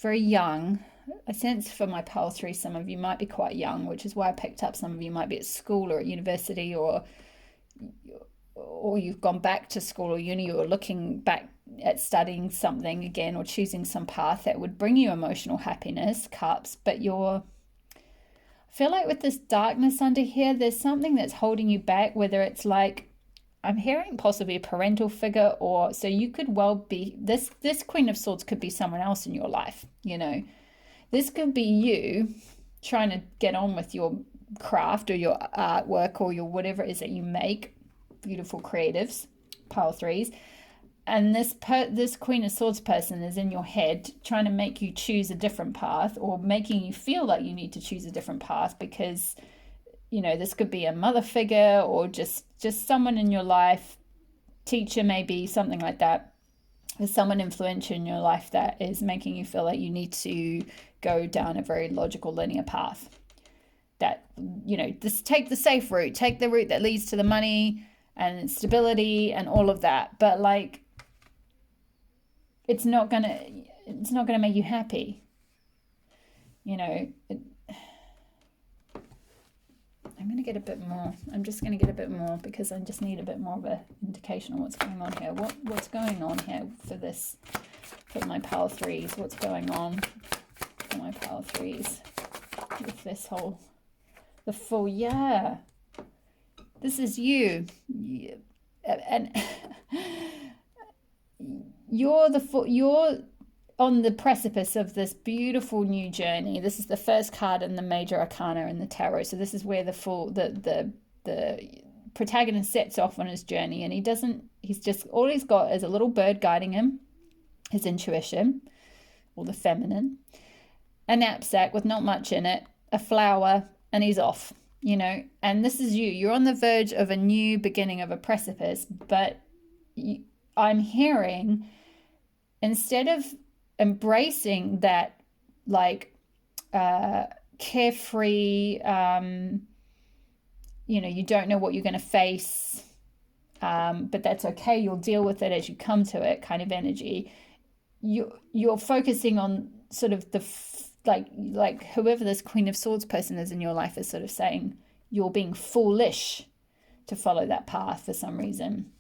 S1: very young. I sense for my pile 3, some of you might be quite young, which is why I picked up some of you might be at school or at university, or you've gone back to school or uni, or looking back at studying something again, or choosing some path that would bring you emotional happiness, cups, but I feel like with this darkness under here, there's something that's holding you back, whether it's like, I'm hearing possibly a parental figure, or so you could well be, this Queen of Swords could be someone else in your life, This could be you trying to get on with your craft or your artwork or your whatever it is that you make, beautiful creatives, pile threes. And this Queen of Swords person is in your head trying to make you choose a different path, or making you feel like you need to choose a different path because, this could be a mother figure or just someone in your life, teacher maybe, something like that. There's someone influential in your life that is making you feel like you need to go down a very logical linear path. That, just take the safe route, take the route that leads to the money and stability and all of that. But like, it's not gonna make you happy. I'm going to get a bit more. I'm just going to get a bit more because I just need a bit more of an indication on what's going on here. What's going on here for my pile threes? What's going on for my pile threes with this whole, the full, yeah. This is you. And you're on the precipice of this beautiful new journey. This is the first card in the major arcana in the tarot. So this is where the protagonist sets off on his journey, and he's just, all he's got is a little bird guiding him, his intuition, or the feminine, a knapsack with not much in it, a flower, and he's off, and this is you're on the verge of a new beginning of a precipice. But I'm hearing, instead of embracing that like carefree, you don't know what you're going to face, but that's okay, you'll deal with it as you come to it kind of energy. You're focusing on sort of the like whoever this Queen of Swords person is in your life is sort of saying you're being foolish to follow that path for some reason.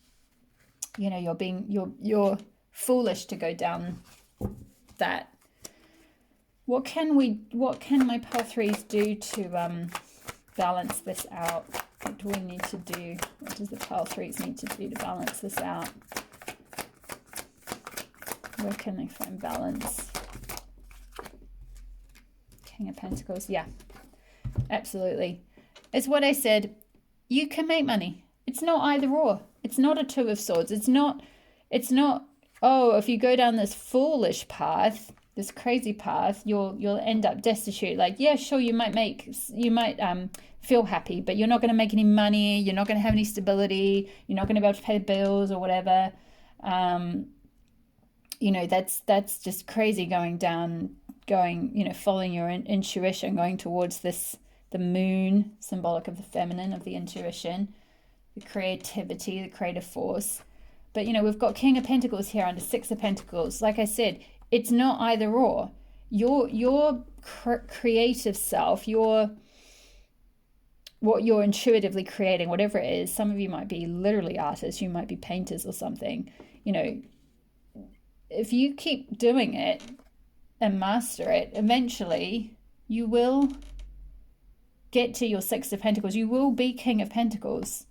S1: You're foolish to go down that. What can my pile threes do to balance this out? What do we need to do? What does the pile threes need to do to balance this out? Where can they find balance? King of Pentacles, yeah, absolutely. It's what I said. You can make money. It's not either or. It's not a Two of Swords. It's not, oh, if you go down this foolish path, this crazy path, you'll end up destitute. Like, yeah, sure, you might feel happy, but you're not going to make any money. You're not going to have any stability. You're not going to be able to pay the bills or whatever. That's just crazy going, following your intuition, going towards the moon, symbolic of the feminine, of the intuition, the creativity, the creative force. But, we've got King of Pentacles here under Six of Pentacles. Like I said, it's not either or. Your creative self, what you're intuitively creating, whatever it is. Some of you might be literally artists. You might be painters or something. If you keep doing it and master it, eventually you will get to your Six of Pentacles. You will be King of Pentacles.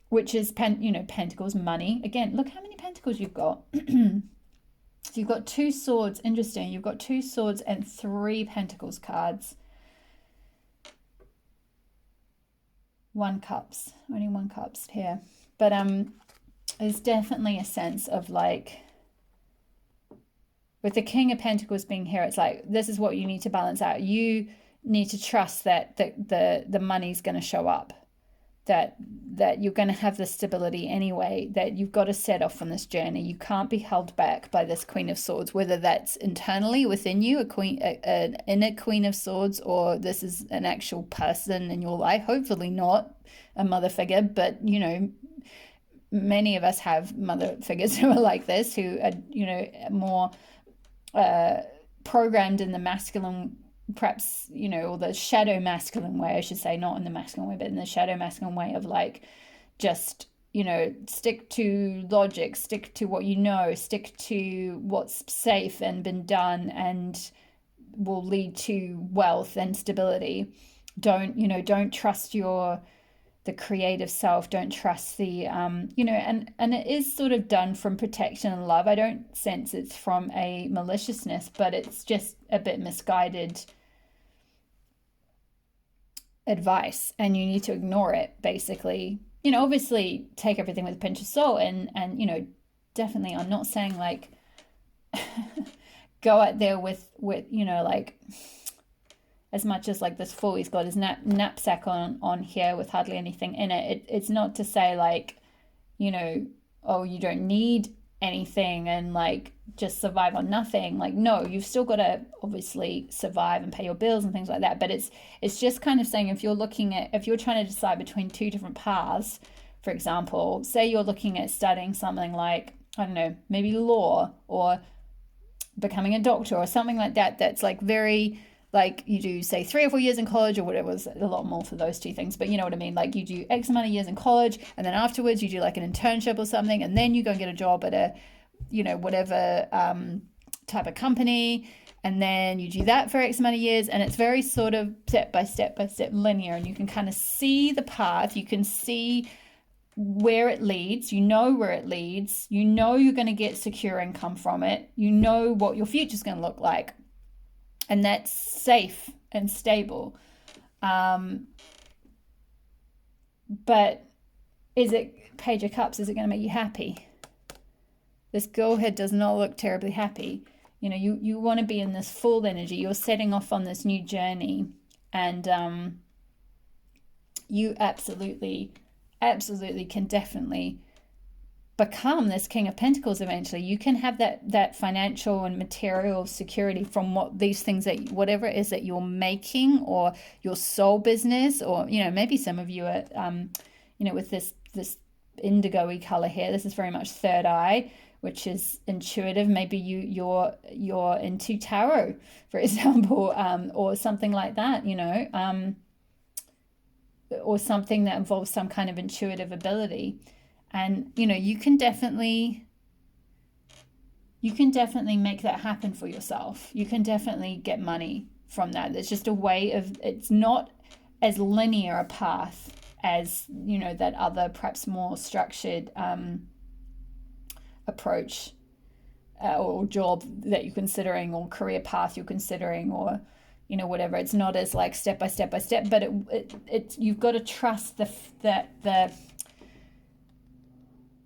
S1: Which is, Pentacles, money. Again, look how many Pentacles you've got. So you've got two swords. Interesting. You've got two swords and three Pentacles cards. One cups. Only one cups here. But there's definitely a sense of like, with the King of Pentacles being here, it's like, this is what you need to balance out. You need to trust that the money's going to show up. That you're going to have the stability anyway, that you've got to set off on this journey. You can't be held back by this Queen of Swords, whether that's internally within you, an inner Queen of Swords, or this is an actual person in your life. Hopefully not a mother figure, but, many of us have mother figures who are like this, who are, more programmed in the masculine, perhaps, or the shadow masculine way, I should say, not in the masculine way, but in the shadow masculine way of like, just, you know, stick to logic, stick to what you know, stick to what's safe and been done and will lead to wealth and stability. Don't trust the creative self. Don't trust the and it is sort of done from protection and love. I don't sense it's from a maliciousness, but it's just a bit misguided advice, and you need to ignore it, basically. Obviously take everything with a pinch of salt, and definitely, I'm not saying like go out there with like, as much as like this fool, he's got his knapsack on here with hardly anything in it. It's not to say like, oh, you don't need anything and like just survive on nothing. Like, no, you've still got to obviously survive and pay your bills and things like that. But it's just kind of saying, if you're trying to decide between two different paths, for example, say you're looking at studying something like, I don't know, maybe law or becoming a doctor or something like that, that's like very, like, you do say 3 or 4 years in college or whatever. Was a lot more for those two things, but you know what I mean. Like, you do X amount of years in college, and then afterwards you do like an internship or something, and then you go and get a job at a whatever type of company, and then you do that for X amount of years, and it's very sort of step by step linear, and you can kind of see the path. You can see where it leads. Where it leads. You're going to get secure income from it. What your future's going to look like. And that's safe and stable. But is it Page of Cups? Is it going to make you happy? This girl here does not look terribly happy. You want to be in this full energy. You're setting off on this new journey. And you absolutely can definitely become this King of Pentacles eventually. You can have that financial and material security from whatever it is that you're making, or your soul business, or maybe some of you are with this indigo-y color here. This is very much third eye, which is intuitive. Maybe you're into tarot, for example, or something like that, or something that involves some kind of intuitive ability. And you can definitely make that happen for yourself. You can definitely get money from that. It's just a way of, it's not as linear a path as that other, perhaps more structured approach or job that you're considering, or career path you're considering, or whatever. It's not as like step by step, but it you've got to trust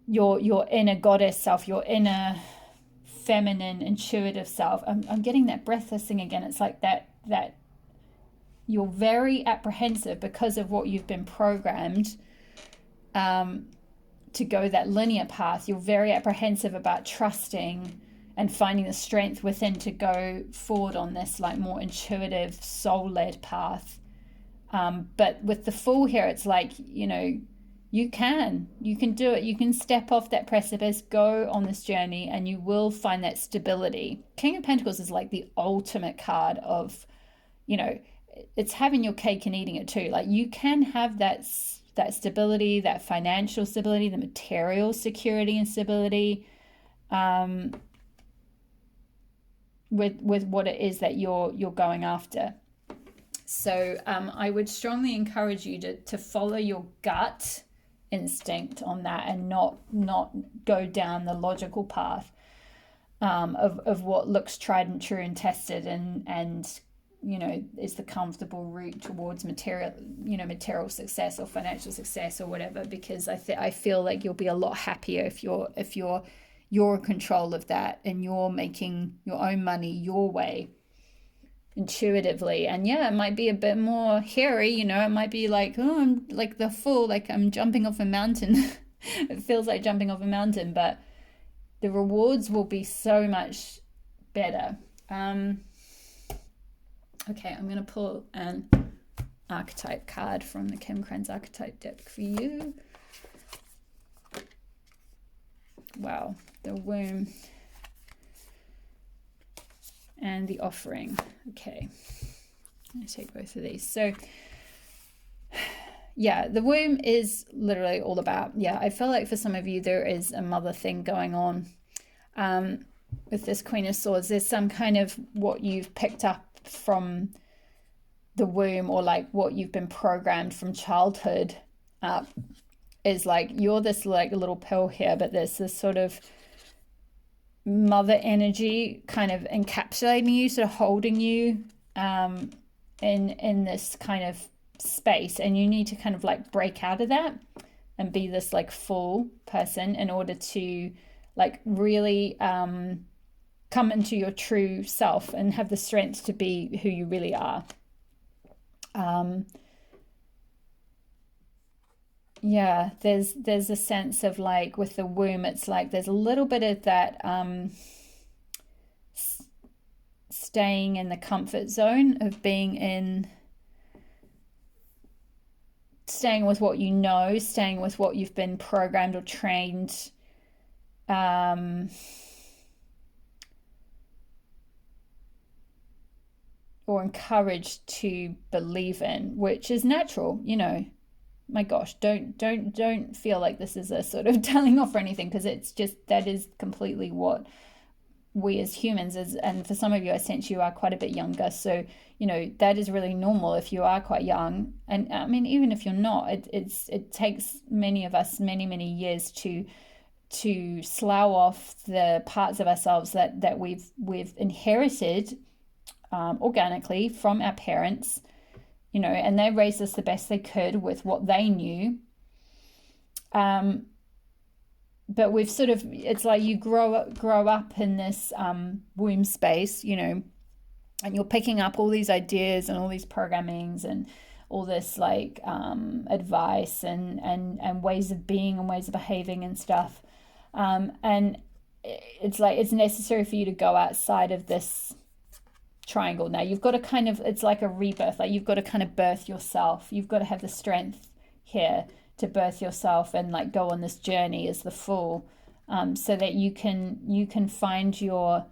S1: your inner goddess self, your inner feminine intuitive self. I'm getting that breathless thing again. It's like that you're very apprehensive because of what you've been programmed to go that linear path. You're very apprehensive about trusting and finding the strength within to go forward on this like more intuitive, soul-led path. But with the Fool here, it's like, you can do it. You can step off that precipice, go on this journey, and you will find that stability. King of Pentacles is like the ultimate card of, it's having your cake and eating it too. Like, you can have that stability, that financial stability, the material security and stability, with what it is that you're going after. So I would strongly encourage you to follow your gut instinct on that, and not go down the logical path of what looks tried and true and tested and is the comfortable route towards material success or financial success or whatever. Because I feel like you'll be a lot happier if you're in control of that, and you're making your own money your way, intuitively. And yeah, it might be a bit more hairy, it might be like, oh, I'm like the Fool, like I'm jumping off a mountain. It feels like jumping off a mountain, but the rewards will be so much better. Okay, I'm gonna pull an archetype card from the Kim Kranz archetype deck for you. Wow, the womb and the offering. Okay, I'm going to take both of these. So yeah, the womb is literally all about, yeah, I feel like for some of you there is a mother thing going on. With this Queen of Swords, there's some kind of what you've picked up from the womb, or like what you've been programmed from childhood, is like you're this like little pill here, but there's this sort of mother energy kind of encapsulating you, sort of holding you in this kind of space, and you need to kind of like break out of that and be this like full person in order to like really come into your true self and have the strength to be who you really are. Yeah, there's a sense of like with the womb, it's like there's a little bit of that staying in the comfort zone of being in, staying with what you know, staying with what you've been programmed or trained or encouraged to believe in, which is natural, you know. My gosh, don't feel like this is a sort of telling off or anything, because it's just that is completely what we as humans is. And for some of you, I sense you are quite a bit younger, so you know that is really normal if you are quite young. And I mean, even if you're not, it takes many of us many years to slough off the parts of ourselves that we've inherited organically from our parents, you know, and they raised us the best they could with what they knew. But we've sort of, it's like you grow up in this womb space, you know, and you're picking up all these ideas and all these programmings and all this like advice and ways of being and ways of behaving and stuff. And it's like it's necessary for you to go outside of this triangle. Now you've got to kind of, it's like a rebirth, like you've got to kind of birth yourself. You've got to have the strength here to birth yourself and like go on this journey as the Fool, so that you can find your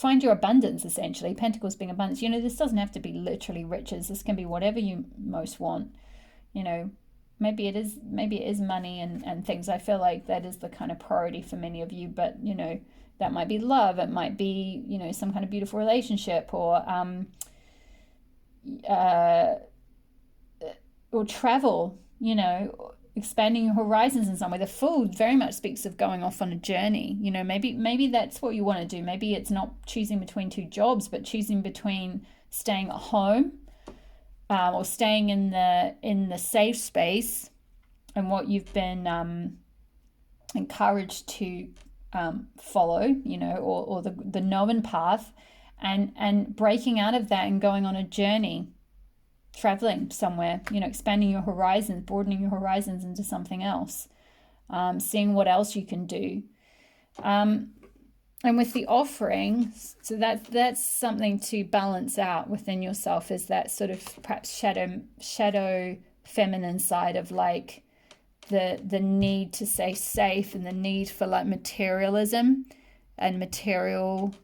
S1: abundance, essentially. Pentacles being abundance, you know, this doesn't have to be literally riches. This can be whatever you most want, you know. Maybe it is money and things. I feel like that is the kind of priority for many of you, but you know, that might be love, it might be, you know, some kind of beautiful relationship, or travel, you know, expanding your horizons in some way. The Fool very much speaks of going off on a journey, you know. Maybe that's what you want to do. Maybe it's not choosing between two jobs, but choosing between staying at home, or staying in the safe space and what you've been encouraged to follow, you know, or the known path, and breaking out of that and going on a journey, traveling somewhere, you know, expanding your horizons, broadening your horizons into something else, seeing what else you can do. And with the offering, so that's something to balance out within yourself, is that sort of perhaps shadow feminine side of like the need to stay safe and the need for like materialism and material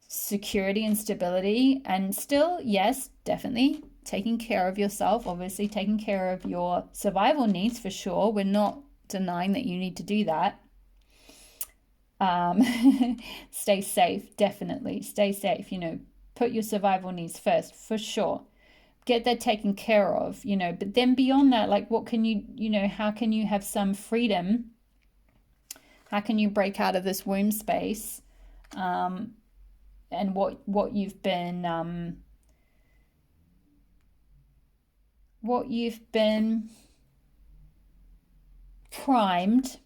S1: security and stability, and still, yes, definitely taking care of yourself, obviously taking care of your survival needs for sure. We're not denying that you need to do that. Stay safe, definitely stay safe, you know, put your survival needs first for sure, get that taken care of, you know. But then beyond that, like what can you know, how can you have some freedom, how can you break out of this womb space, and what you've been primed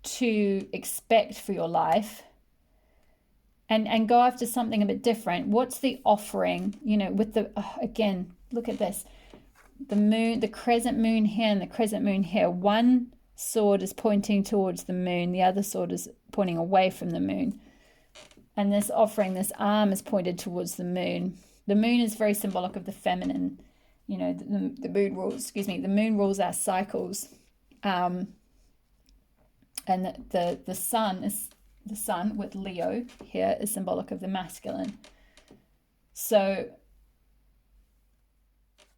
S1: to expect for your life, and go after something a bit different. What's the offering, you know, with the again, look at this, the moon, the crescent moon here and the crescent moon here. One sword is pointing towards the moon, the other sword is pointing away from the moon, and this offering, this arm is pointed towards the moon. The moon is very symbolic of the feminine, you know. The moon rules, the moon rules our cycles, and the sun is, the sun with Leo here is symbolic of the masculine. So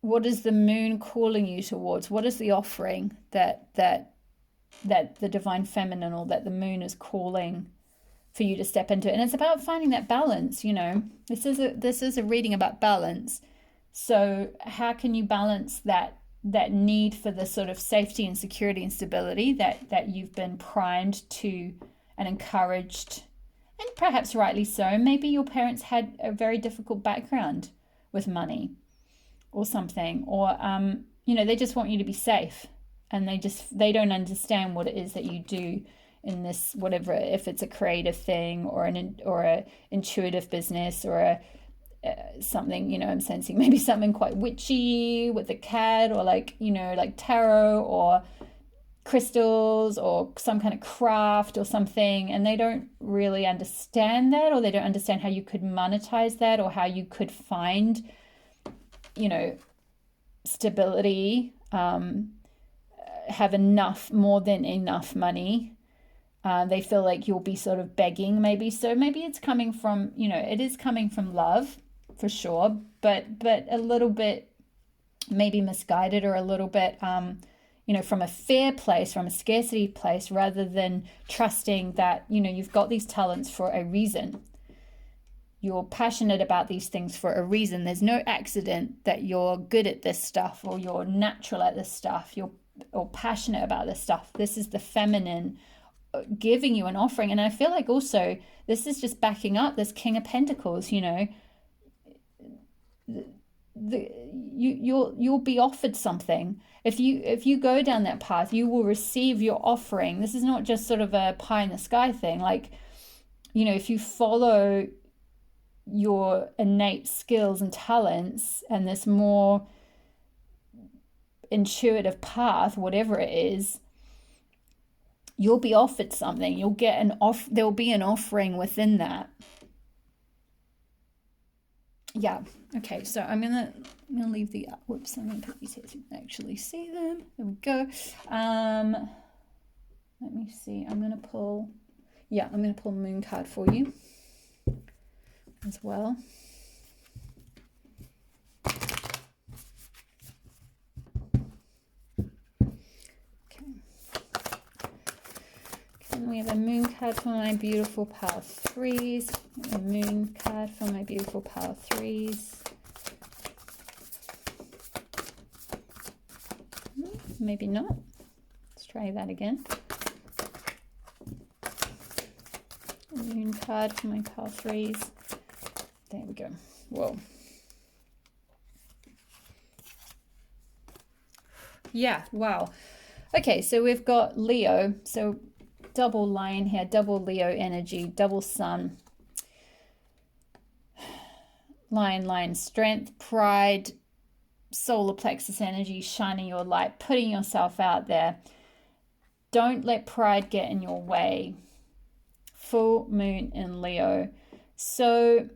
S1: what is the moon calling you towards? What is the offering that the divine feminine or that the moon is calling for you to step into? And it's about finding that balance, you know. This is a reading about balance. So how can you balance that need for the sort of safety and security and stability that you've been primed to and encouraged, and perhaps rightly so. Maybe your parents had a very difficult background with money or something, or you know, they just want you to be safe, and they don't understand what it is that you do in this, whatever, if it's a creative thing or a intuitive business or a something, you know, I'm sensing maybe something quite witchy with a cat, or like, you know, like tarot or crystals or some kind of craft or something, and they don't really understand that, or they don't understand how you could monetize that, or how you could find, you know, stability, have enough, more than enough money. They feel like you'll be sort of begging, maybe. So maybe it's coming from, you know, it is coming from love for sure, but a little bit maybe misguided, or a little bit, you know, from a fair place, from a scarcity place, rather than trusting that, you know, you've got these talents for a reason. You're passionate about these things for a reason. There's no accident that you're good at this stuff, or you're natural at this stuff, or passionate about this stuff. This is the feminine giving you an offering. And I feel like also this is just backing up this King of Pentacles, you know. You'll be offered something. If you go down that path, you will receive your offering. This is not just sort of a pie in the sky thing. Like, you know, if you follow your innate skills and talents and this more intuitive path, whatever it is, you'll be offered something. You'll get there'll be an offering within that. Yeah. Okay, so I'm gonna leave the whoops, I'm gonna put these here so you can actually see them. There we go. Let me see. I'm gonna pull Moon card for you as well. And we have a Moon card for my beautiful power threes. A Moon card for my beautiful power threes. Maybe not. Let's try that again. A Moon card for my power threes. There we go. Whoa. Yeah, wow. Okay, so we've got Leo. So double lion here, double Leo energy, double sun. Lion, strength, pride, solar plexus energy, shining your light, putting yourself out there. Don't let pride get in your way. Full moon in Leo. So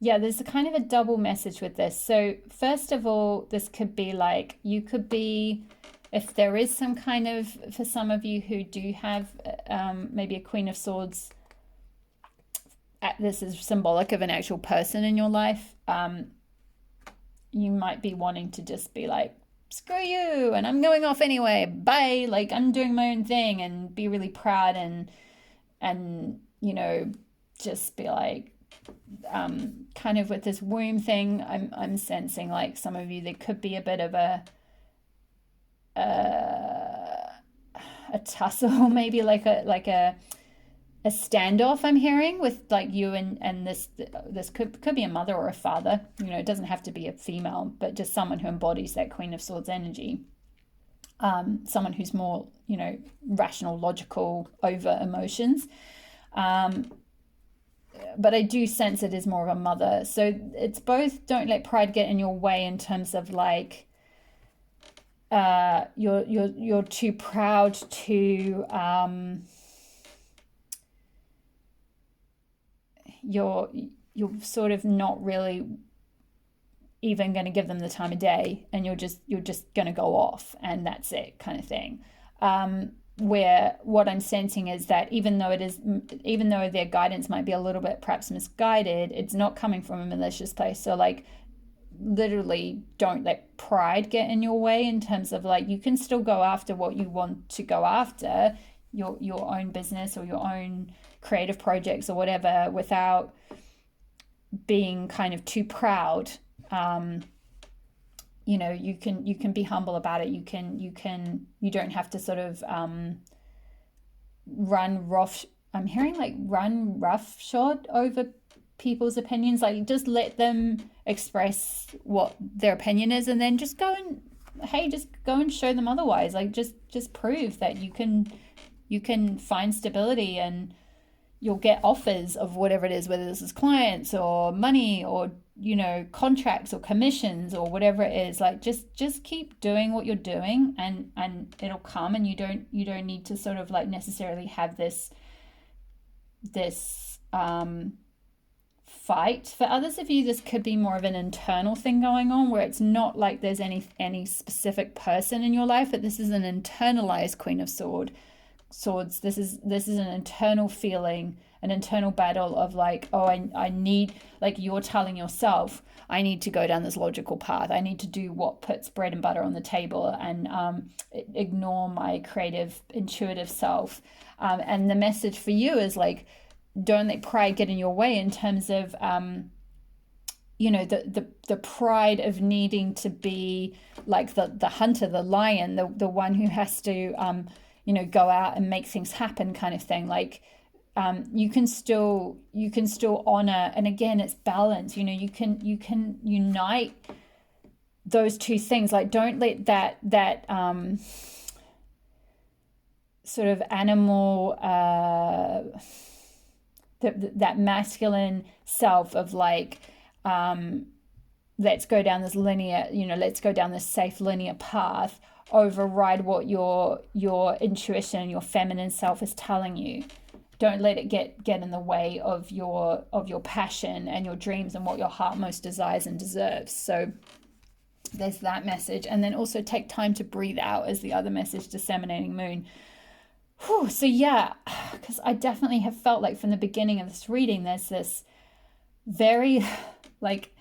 S1: yeah, there's a kind of a double message with this. So first of all, this could be like, you could be, if there is some kind of, for some of you who do have maybe a Queen of Swords, this is symbolic of an actual person in your life. You might be wanting to just be like, screw you, and I'm going off anyway, bye, like I'm doing my own thing, and be really proud and you know, just be like, kind of with this womb thing, I'm sensing like some of you, there could be a bit of a tussle, maybe like a standoff I'm hearing with like you and this could be a mother or a father, you know, it doesn't have to be a female, but just someone who embodies that Queen of Swords energy, someone who's more, you know, rational, logical over emotions, but I do sense it is more of a mother. So it's both, don't let pride get in your way in terms of like you're too proud to you're sort of not really even going to give them the time of day, and you're just going to go off and that's it, kind of thing. where what I'm sensing is that even though their guidance might be a little bit perhaps misguided, it's not coming from a malicious place. So like literally don't let pride get in your way, in terms of like you can still go after what you want to go after, your own business or your own creative projects or whatever, without being kind of too proud. You can be humble about it. You don't have to sort of run rough. I'm hearing like run roughshod over people's opinions. Like just let them express what their opinion is, and then just go and show them otherwise. Like just prove that you can find stability, and you'll get offers of whatever it is, whether this is clients or money or contracts or commissions or whatever it is. Like just keep doing what you're doing, and it'll come. And you don't need to sort of like necessarily have this fight. For others of you, this could be more of an internal thing going on, where it's not like there's any specific person in your life, but this is an internalized Queen of Swords. This is an internal feeling, an internal battle of like, oh, I need, like you're telling yourself, I need to go down this logical path. I need to do what puts bread and butter on the table, and ignore my creative, intuitive self. And the message for you is like, don't let pride get in your way, in terms of the pride of needing to be like the hunter, the lion, the one who has to go out and make things happen, kind of thing. Like you can still honor, and again, it's balance. You can unite those two things. Like don't let that sort of animal that masculine self of like, let's go down this linear, let's go down this safe linear path, override what your intuition, your feminine self is telling you. Don't let it get in the way of your passion and your dreams and what your heart most desires and deserves. So there's that message. And then also take time to breathe out as the other message, disseminating moon. Whew, so yeah, because I definitely have felt like from the beginning of this reading, there's this very, like,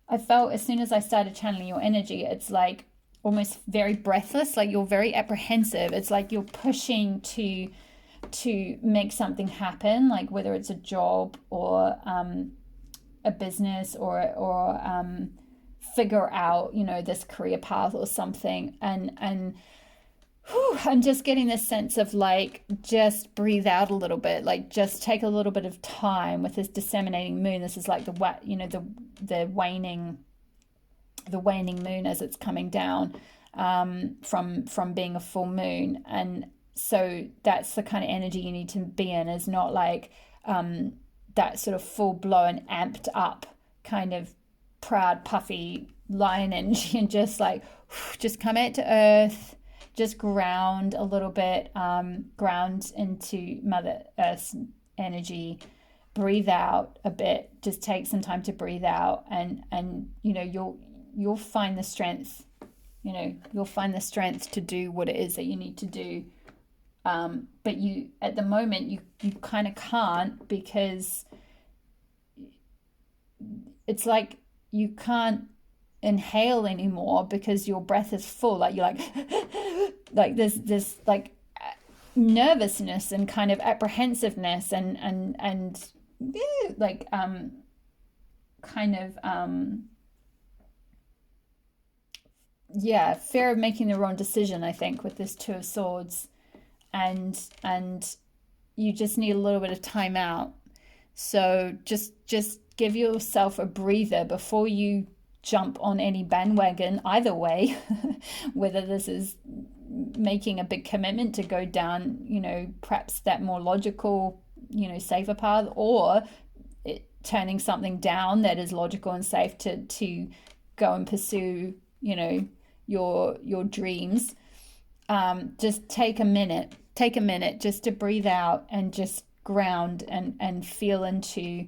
S1: I felt as soon as I started channeling your energy, it's like almost very breathless, like you're very apprehensive. It's like you're pushing to make something happen, like whether it's a job or a business or figure out, this career path or something. And I'm just getting this sense of like, just breathe out a little bit, like just take a little bit of time with this disseminating moon. This is like the waning moon as it's coming down from being a full moon. And so that's the kind of energy you need to be in, is not like that sort of full blown amped up kind of proud puffy lion energy, and just like just come out to earth. Just ground a little bit, ground into Mother Earth's energy, breathe out a bit, just take some time to breathe out, and you'll find the strength, you'll find the strength to do what it is that you need to do. But you, at the moment, you kind of can't, because it's like you can't inhale anymore because your breath is full. Like you're like there's like nervousness and kind of apprehensiveness and like kind of fear of making the wrong decision, I think, with this Two of Swords. And you just need a little bit of time out. So just give yourself a breather before you jump on any bandwagon either way, whether this is making a big commitment to go down, perhaps that more logical, safer path, or turning something down that is logical and safe to go and pursue, your dreams. Just take a minute just to breathe out and just ground and feel into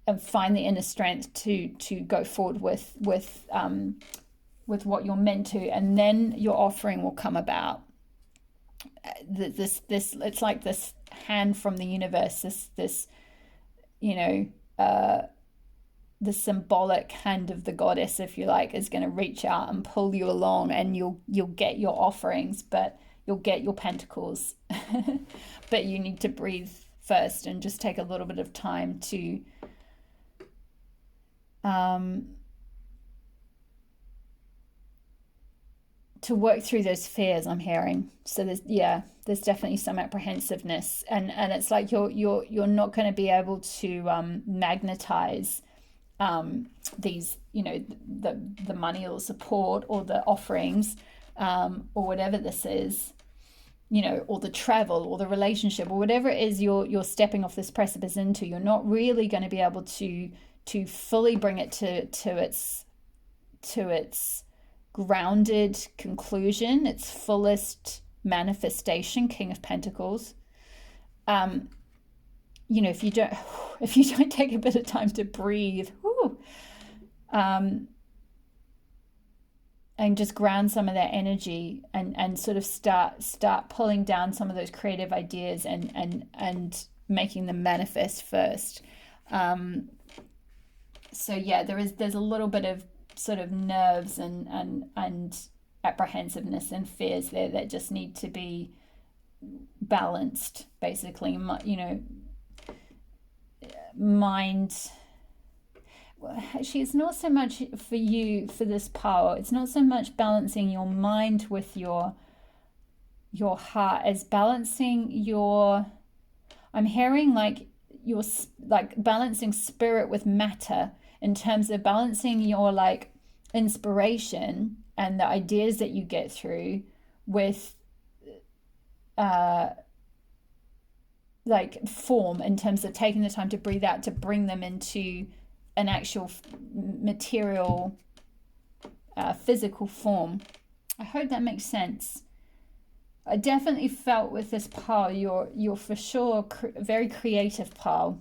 S1: and find the inner strength to go forward with what you're meant to, and then your offering will come about. this it's like this hand from the universe, this you know, the symbolic hand of the goddess, if you like, is going to reach out and pull you along, and you'll get your offerings, but you'll get your pentacles. But you need to breathe first and just take a little bit of time to work through those fears, I'm hearing. So there's definitely some apprehensiveness, and it's like you're not going to be able to magnetize these, the money or support or the offerings, or whatever this is, or the travel or the relationship or whatever it is you're stepping off this precipice into. You're not really going to be able to fully bring it to its grounded conclusion, its fullest manifestation, King of Pentacles. If you don't take a bit of time to breathe, and just ground some of that energy, and sort of start pulling down some of those creative ideas and making them manifest first. There's a little bit of sort of nerves and apprehensiveness and fears there that just need to be balanced, basically. Mind, actually, it's not so much for you, for this power, it's not so much balancing your mind with your heart as balancing I'm hearing like you're like balancing spirit with matter, in terms of balancing your like inspiration and the ideas that you get through with like form, in terms of taking the time to breathe out, to bring them into an actual material, physical form. I hope that makes sense. I definitely felt with this pile, you're for sure a very creative pile.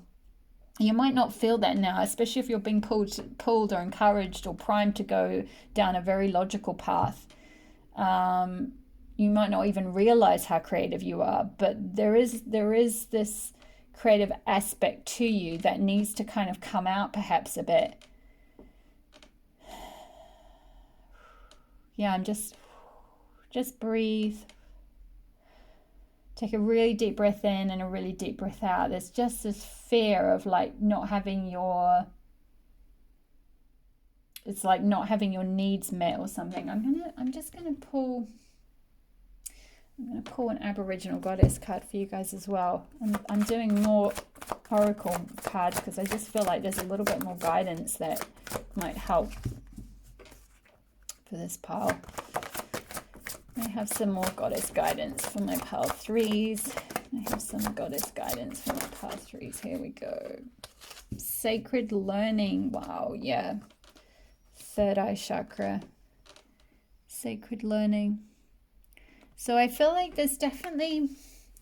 S1: You might not feel that now, especially if you're being pulled or encouraged or primed to go down a very logical path. You might not even realize how creative you are, but there is this creative aspect to you that needs to kind of come out perhaps a bit. Yeah, I'm just breathe. Take a really deep breath in and a really deep breath out. There's just this fear of like not having your needs met or something. I'm just gonna pull an Aboriginal Goddess card for you guys as well. I'm doing more Oracle cards because I just feel like there's a little bit more guidance that might help for this pile. I have some more Goddess guidance for my pile 3s. I have some Goddess guidance for my pile 3s. Here we go. Sacred learning. Wow, yeah. Third eye chakra. Sacred learning. So I feel like there's definitely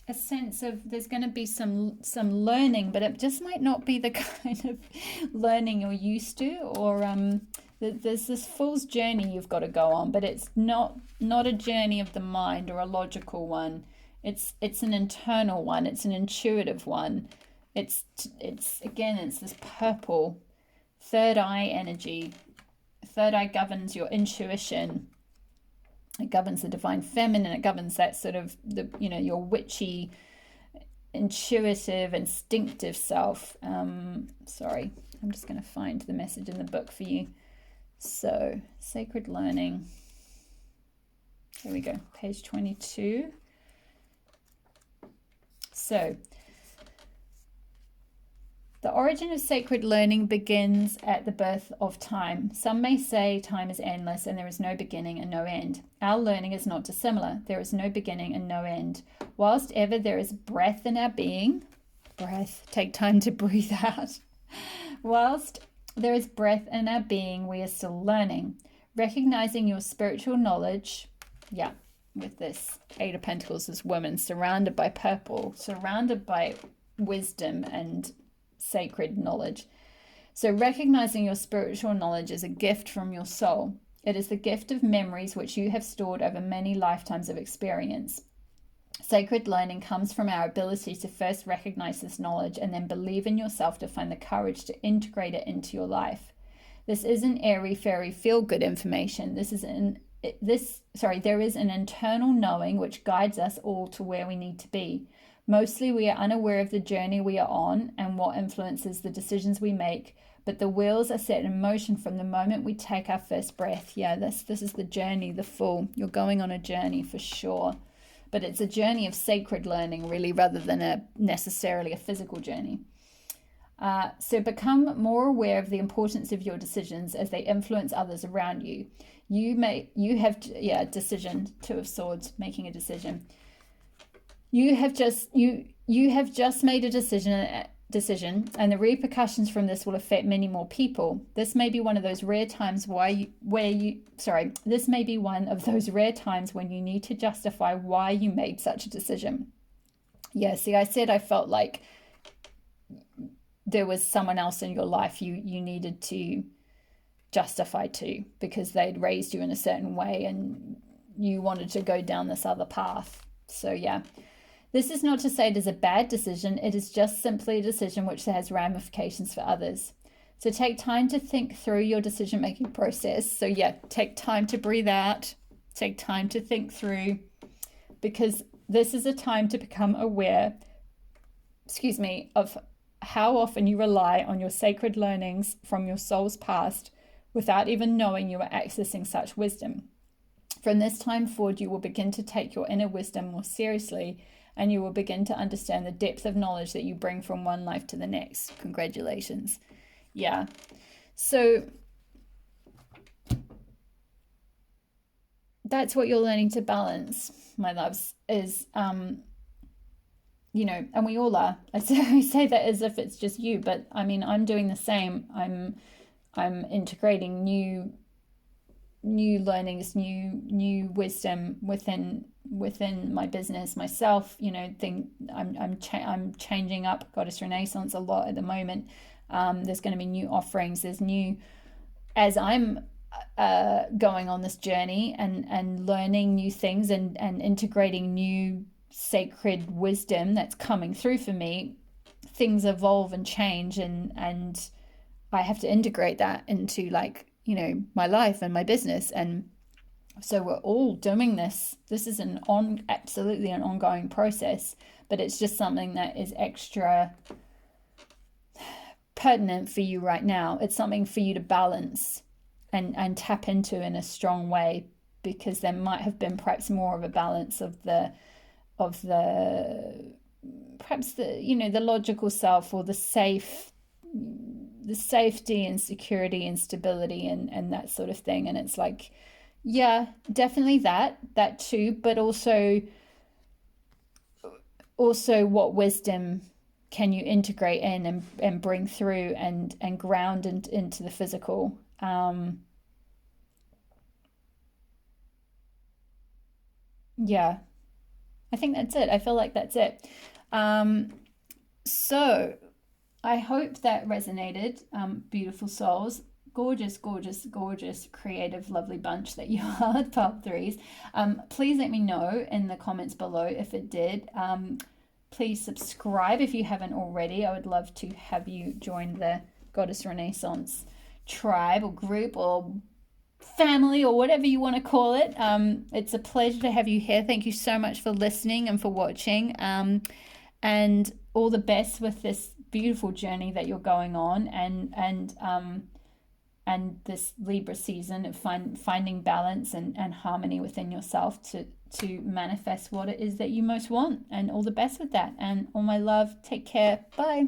S1: a sense of there's going to be some learning, but it just might not be the kind of learning you're used to, or there's this fool's journey you've got to go on, but it's not a journey of the mind or a logical one. It's an internal one. It's an intuitive one. It's this purple third eye energy. Third eye governs your intuition. It governs the divine feminine. It governs that sort of your witchy, intuitive, instinctive self. Sorry, I'm just going to find the message in the book for you. So, sacred learning. Here we go, page 22. So, the origin of sacred learning begins at the birth of time. Some may say time is endless and there is no beginning and no end. Our learning is not dissimilar. There is no beginning and no end. Whilst ever there is breath in our being, breath, take time to breathe out. Whilst there is breath in our being, we are still learning. Recognizing your spiritual knowledge, with this Eight of Pentacles, this woman surrounded by purple, surrounded by wisdom and sacred knowledge. So recognizing your spiritual knowledge is a gift from your soul. It is the gift of memories which you have stored over many lifetimes of experience. Sacred learning comes from our ability to first recognize this knowledge and then believe in yourself to find the courage to integrate it into your life. This isn't airy fairy feel good information. There is an internal knowing which guides us all to where we need to be. Mostly we are unaware of the journey we are on and what influences the decisions we make, but the wheels are set in motion from the moment we take our first breath. Yeah, this is the journey, the full. You're going on a journey for sure. But it's a journey of sacred learning, really, rather than necessarily a physical journey. So become more aware of the importance of your decisions as they influence others around you. Decision, Two of Swords, making a decision. You have just made a decision, and the repercussions from this will affect many more people. This may be one of those rare times when you need to justify why you made such a decision. Yeah, see, I said I felt like there was someone else in your life you needed to justify to, because they'd raised you in a certain way and you wanted to go down this other path. So yeah. This is not to say it is a bad decision. It is just simply a decision which has ramifications for others. So take time to think through your decision-making process. So yeah, take time to breathe out. Take time to think through, because this is a time to become aware, of how often you rely on your sacred learnings from your soul's past without even knowing you are accessing such wisdom. From this time forward, you will begin to take your inner wisdom more seriously, and you will begin to understand the depth of knowledge that you bring from one life to the next. Congratulations. Yeah. So that's what you're learning to balance, my loves, is, and we all are. I say that as if it's just you, but I mean, I'm doing the same. I'm integrating new learnings, new wisdom within my business, myself. I'm changing up Goddess Renaissance a lot at the moment. There's going to be new offerings. There's new, as I'm going on this journey and learning new things and integrating new sacred wisdom that's coming through for me. Things evolve and change, and I have to integrate that into my life and my business. And so we're all doing this. This is absolutely an ongoing process, but it's just something that is extra pertinent for you right now. It's something for you to balance and tap into in a strong way, because there might have been perhaps more of a balance of the logical self, or the safety and security and stability and that sort of thing. And it's like, yeah, definitely that too, but also what wisdom can you integrate in and bring through and ground into the physical. Yeah, I think that's it. I feel like that's it. So I hope that resonated, beautiful souls. Gorgeous, gorgeous, gorgeous, creative, lovely bunch that you are, top threes. Please let me know in the comments below if it did. Please subscribe if you haven't already. I would love to have you join the Goddess Renaissance tribe or group or family or whatever you want to call it. It's a pleasure to have you here. Thank you so much for listening and for watching. And all the best with this beautiful journey that you're going on, and this Libra season of finding balance and harmony within yourself to manifest what it is that you most want. And all the best with that. And all my love. Take care. Bye.